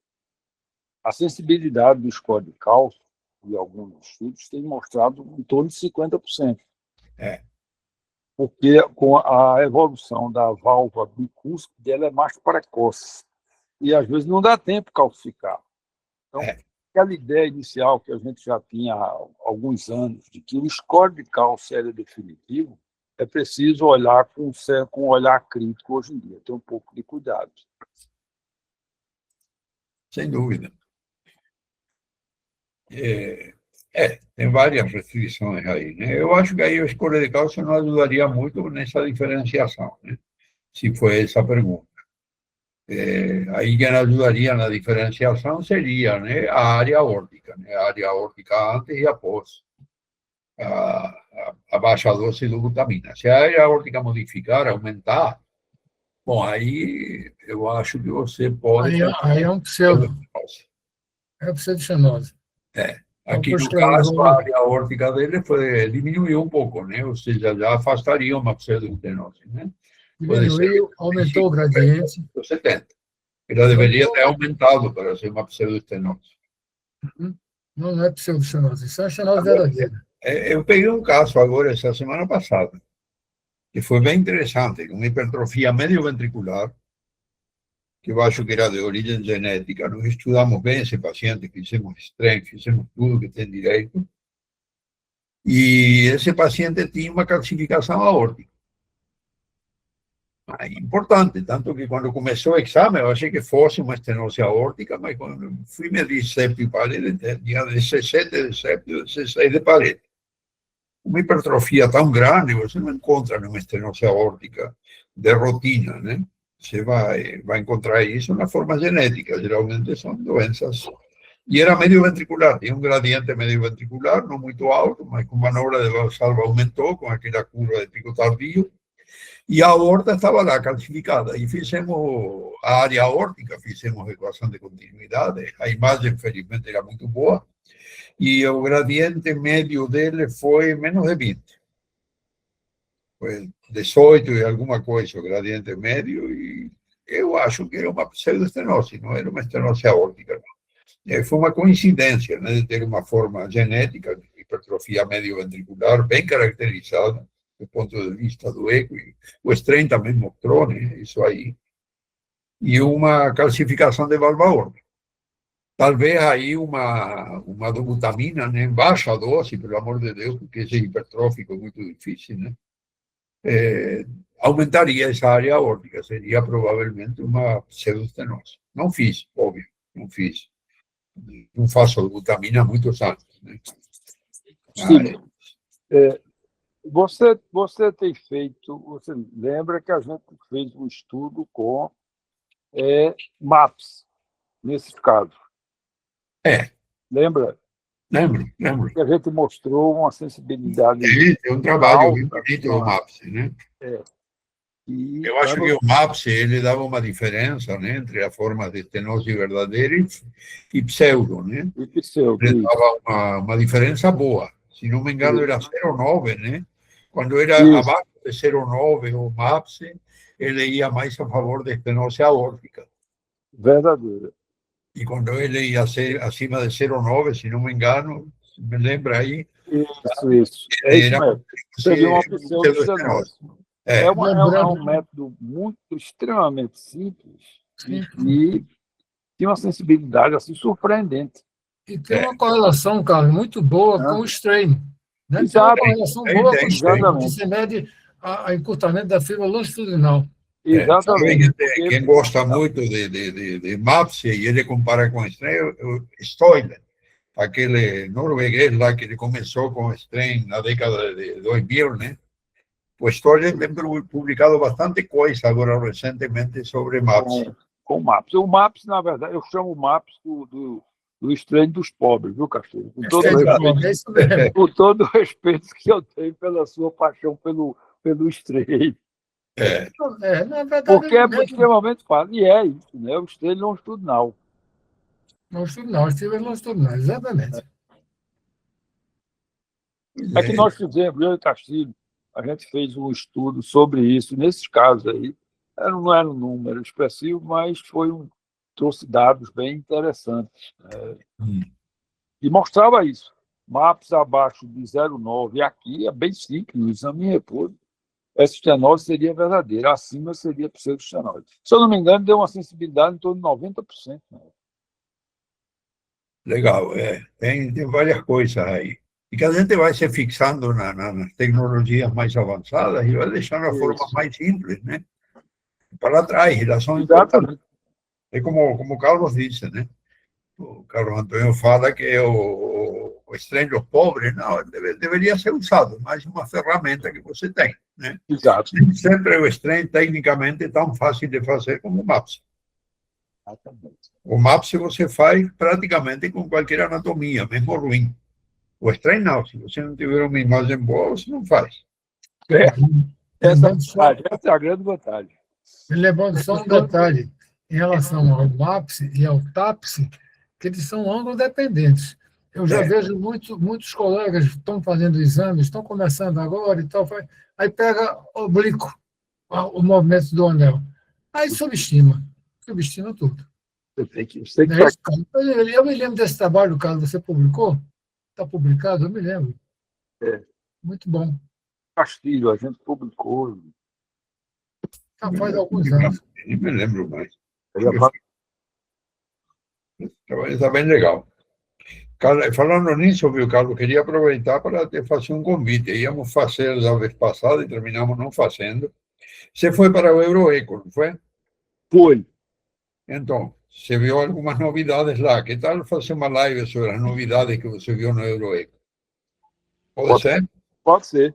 a sensibilidade do score de cálcio, e alguns estudos têm mostrado em torno de 50%. Porque com a evolução da válvula bicúspide, ela é mais precoce. E às vezes não dá tempo de calcificar. Então, aquela ideia inicial que a gente já tinha há alguns anos, de que o score de cálcio era definitivo, é preciso olhar com um olhar crítico hoje em dia, ter um pouco de cuidado. Sem dúvida. Tem várias restrições aí, né? Eu acho que aí a escolha de cálcio não ajudaria muito nessa diferenciação, né? Se foi essa a pergunta. Aí quem ajudaria na diferenciação seria, né, a área aórtica, né? A área aórtica antes e após a baixa dose de glutamina. Se a área aórtica modificar, aumentar, Bom, aí eu acho que você pode... Aí é um pseudo, é pseudoestenose. Aqui Depois no que caso, a área aórtica dele diminuiu um pouco, né? Ou seja, já afastaria uma pseudoestenose, né? Pode ser diminuiu, aumentou o gradiente. 70. Ela deveria ter aumentado para ser uma pseudoestenose. Não é pseudoestenose, isso é estenose verdadeira. Eu peguei um caso agora, essa semana passada, que foi bem interessante, uma hipertrofia medioventricular, que eu acho que era de origem genética. Nós estudamos bem esse paciente, fizemos strain, fizemos tudo que tem direito, e esse paciente tinha uma calcificação aórtica. Importante, tanto que quando começou o exame, eu achei que fosse uma estenose aórtica, mas quando fui medir septo e parede, tinha 17 de septo, 16 de parede. Uma hipertrofia tão grande, você não encontra numa estenose aórtica de rotina, né? Você vai encontrar isso na forma genética, geralmente são doenças. E era medio ventricular, tinha um gradiente medio ventricular, não muito alto, mas com manobra de Valsalva aumentou, com aquela curva de pico tardio, e a aorta estava lá calcificada. E fizemos a área aórtica, fizemos equação de continuidade, a imagem, felizmente, era muito boa, e o gradiente médio dele foi menos de 20. Foi 18 e alguma coisa, o gradiente médio, e eu acho que era uma pseudoestenose, não era uma estenose aórtica. Foi uma coincidência, né, de ter uma forma genética de hipertrofia medioventricular bem caracterizada do ponto de vista do eco, e o strain também mostrou, né, isso aí, e uma calcificação de valva aórtica. Talvez aí uma dobutamina, né, baixa dose, pelo amor de Deus, porque esse hipertrófico é muito difícil, né, aumentaria essa área aórtica, seria provavelmente uma pseudoestenose. Não fiz, óbvio, não fiz. Não faço dobutamina há muitos anos, né? Sim. Você tem feito, você lembra que a gente fez um estudo com MAPS, nesse caso? Lembra? Lembro. Que a gente mostrou uma sensibilidade. É um trabalho alta, bem bonito do MAPS, né? E eu acho que o MAPS ele dava uma diferença, né, entre a forma de estenose verdadeira e pseudo, né? E pseudo. Ele dava uma diferença boa. Se não me engano, era 0,9, né? Quando era abaixo de 0,9 o MAPS, ele ia mais a favor da estenose aórtica. Verdadeira. E quando ele ia ser acima de 0,9, se não me engano, me lembra aí. Isso. É isso mesmo. Seria uma pseudoestenose. É um método extremamente simples e tem uma sensibilidade assim surpreendente. E tem uma correlação, Carlos, muito boa com o strain. Né? Tem uma correlação boa com o strain, porque você mede o encurtamento da fibra longitudinal. Exatamente. Quem gosta muito de MAPS, e ele compara com strain, o Stoilen, aquele norueguês lá que ele começou com strain na década de 2000, né? O Stoilen tem publicado bastante coisa agora recentemente sobre MAPS. Com MAPS. O MAPS, na verdade, eu chamo o MAPS do strain dos pobres, viu, Castilho? Com todo o respeito que eu tenho pela sua paixão pelo strain. Na verdade, porque é extremamente fácil. E é isso, né? O strain longitudinal. Longitudinal, exatamente. É que nós fizemos, eu e Castilho, a gente fez um estudo sobre isso, nesses casos aí. Não era um número expressivo, mas trouxe dados bem interessantes. E mostrava isso. MAPS abaixo de 0,9. E aqui é bem simples, no exame em repouso. Essa estenose seria verdadeira, acima seria pseudoestenose. Se eu não me engano, deu uma sensibilidade em torno de 90%. Né? Legal, tem várias coisas aí. E que a gente vai se fixando nas tecnologias mais avançadas e vai deixando a forma mais simples, né? Para trás, relações importantes. É como o Carlos disse, né? O Carlos Antônio fala que o strain dos pobres não deveria ser usado, mas uma ferramenta que você tem, né? Exato. Nem sempre o strain tecnicamente é tão fácil de fazer como o MAPS. O MAPS você faz praticamente com qualquer anatomia, mesmo ruim. O strain não, se você não tiver uma imagem boa, você não faz. Essa é a grande vantagem. Lembrando só um detalhe, em relação ao MAPS e ao TAPS, que eles são ângulo dependentes. Eu já vejo muitos colegas que estão fazendo exames, estão começando agora e tal, aí pega oblíquo o movimento do anel. Aí subestima tudo. Você Não é isso, Carlos? Eu me lembro desse trabalho, Carlos, você publicou? Está publicado? Eu me lembro. É. Muito bom. Castilho, a gente publicou. Já faz alguns anos. Nem me lembro mais. Já faz- Está bem legal. Falando nisso, viu, Carlos, queria aproveitar para te fazer um convite. Íamos fazer da vez passada e terminamos não fazendo. Você foi para o Euroeco, não foi? Foi. Então, você viu algumas novidades lá. Que tal fazer uma live sobre as novidades que você viu no Euroeco? Pode ser? Pode ser.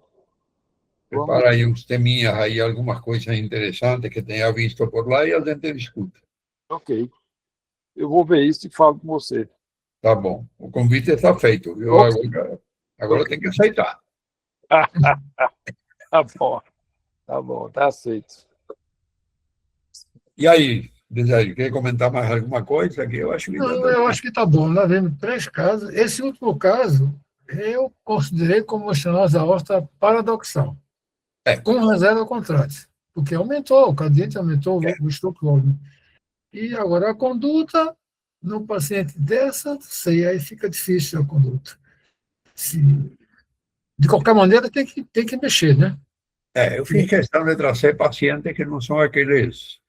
Prepara aí uns teminhas aí, algumas coisas interessantes que tenha visto por lá e a gente discute. Ok. Eu vou ver isso e falo com você. Tá bom. O convite está feito, viu? Agora tem que aceitar. Tá bom. Tá bom, tá aceito. E aí, Desair, quer comentar mais alguma coisa? Que eu acho que Não, eu acho que está bom. Nós vemos 3 casos. Esse último caso, eu considerei como estenose aorta paradoxal, com reserva contrátil, porque aumentou, o gradiente aumentou o stroke volume. E agora a conduta, no paciente dessa, não sei, aí fica difícil a conduta. De qualquer maneira, tem que mexer, né? eu fiz questão de trazer pacientes que não são aqueles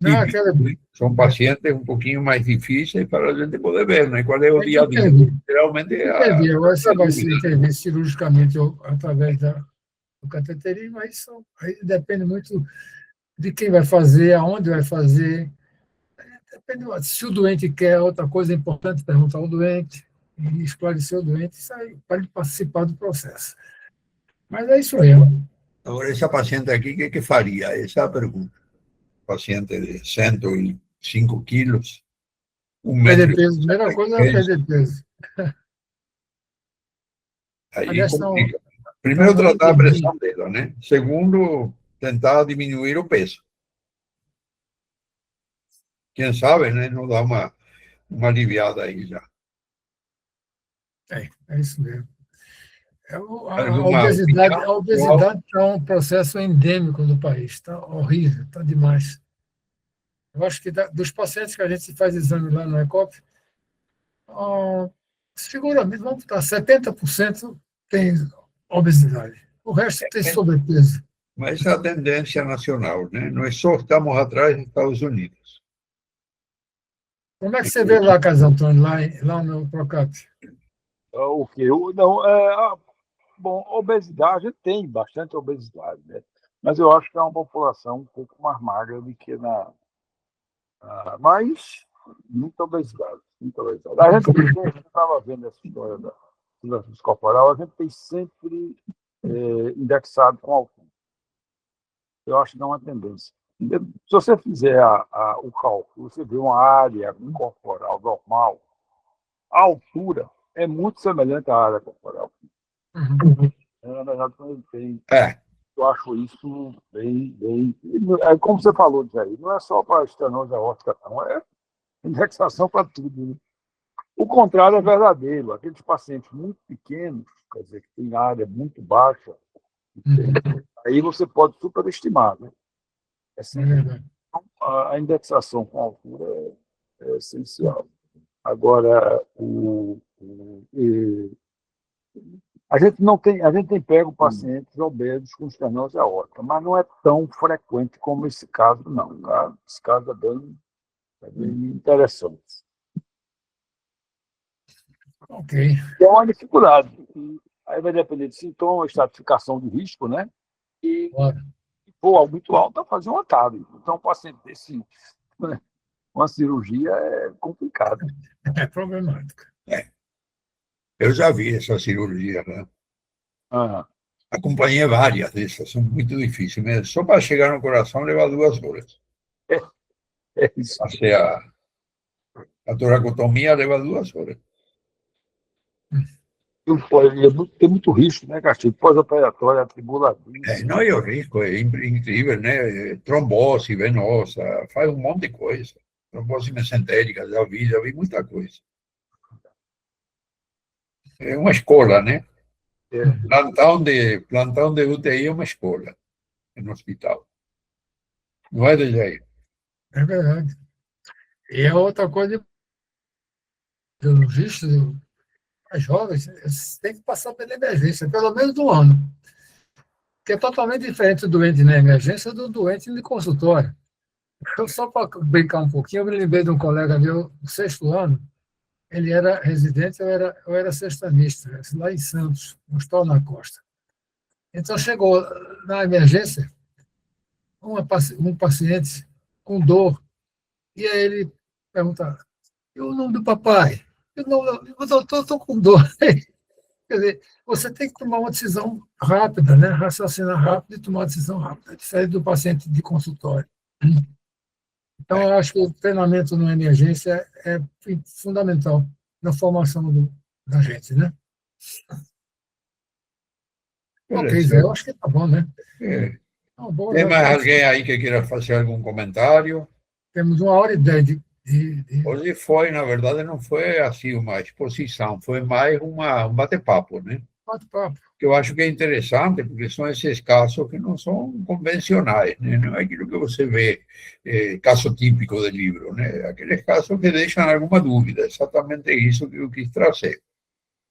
Não, típicos, são pacientes um pouquinho mais difíceis para a gente poder ver, né? Qual é o dia a dia. Geralmente Entendi. Agora, se vai se intervir cirurgicamente ou através do cateterismo, aí depende muito de quem vai fazer, aonde vai fazer. Depende, se o doente quer outra coisa importante, perguntar ao doente e esclarecer o doente, isso aí, para ele participar do processo. Mas é isso aí. Agora, essa paciente aqui, o que faria? Essa é a pergunta. Paciente de 105 quilos, Perder peso, a primeira coisa é perder peso. Aí Aliás, complica. Primeiro, tratar a pressão dela, né? Segundo, tentar diminuir o peso. Quem sabe, né? Não dá uma aliviada aí já. É isso mesmo. A obesidade está um processo endêmico no país, está horrível, está demais. Eu acho que dos pacientes que a gente faz exame lá no ECOP, seguramente, vamos botar, 70% tem obesidade. O resto tem sobrepeso. Mas é a tendência nacional, né? Nós só estamos atrás dos Estados Unidos. Como é que você vê lá, Carlos Antônio, lá no Procap? O que? Bom, obesidade, a gente tem bastante obesidade, né? Mas eu acho que é uma população um pouco mais magra do que mas muita obesidade, muita obesidade. A gente estava vendo essa história da cirurgia corporal, a gente tem sempre indexado com altura. Eu acho que não é uma tendência. Se você fizer o cálculo, você vê uma área corporal normal, a altura é muito semelhante à área corporal. Na verdade, quando ele tem. Eu acho isso bem. Como você falou, Jair, não é só para estenose aórtica, não, é indexação para tudo. Né? O contrário é verdadeiro. Aqueles pacientes muito pequenos, quer dizer, que têm área muito baixa, aí você pode superestimar. Né? A indexação com altura é essencial. Agora, a gente tem pego pacientes obesos com estenose aórtica, mas não é tão frequente como esse caso, não. Tá? Esse caso é bem interessante. Ok. É uma dificuldade. Aí vai depender de sintomas, estratificação de risco, né? E se for algo muito alto, vai fazer um TAV. Então, um paciente desse, né? Uma cirurgia é complicado. É problemática. Eu já vi essa cirurgia, né? Acompanhei várias dessas, são muito difíceis mesmo. Só para chegar no coração leva 2 horas. É isso. A toracotomia leva 2 horas. Tem muito risco, né, Castilho? Pós-operatório, atribuladíssimo. Não, e o risco é incrível, né? Trombose venosa, faz um monte de coisa. Trombose mesentérica, já vi muita coisa. É uma escola, né? É. Plantão de UTI é uma escola no hospital. Não é, Dejair? É verdade. E a outra coisa, pelo visto, as jovens eles têm que passar pela emergência, pelo menos um ano. Que é totalmente diferente do doente na emergência do doente no consultório. Então, só para brincar um pouquinho, eu me lembrei de um colega meu, do 6º ano, ele era residente, eu era sextanista, lá em Santos, no Hospital na Costa. Então, chegou na emergência um paciente com dor, e aí ele pergunta, e o nome do papai? Eu estou com dor. Quer dizer, você tem que tomar uma decisão rápida, né? Raciocinar rápido e tomar uma decisão rápida, diferente do paciente de consultório. Então, eu acho que o treinamento na emergência é fundamental na formação da gente, né? Ok, Zé, eu acho que tá bom, né? Tem mais alguém aí que queira fazer algum comentário? Temos 1h10 Hoje foi, na verdade, não foi assim uma exposição, foi mais um bate-papo, né? bate-papo. Que eu acho que é interessante, porque são esses casos que não são convencionais, né? Não é aquilo que você vê, caso típico do livro, né? Aqueles casos que deixam alguma dúvida, exatamente isso que eu quis trazer.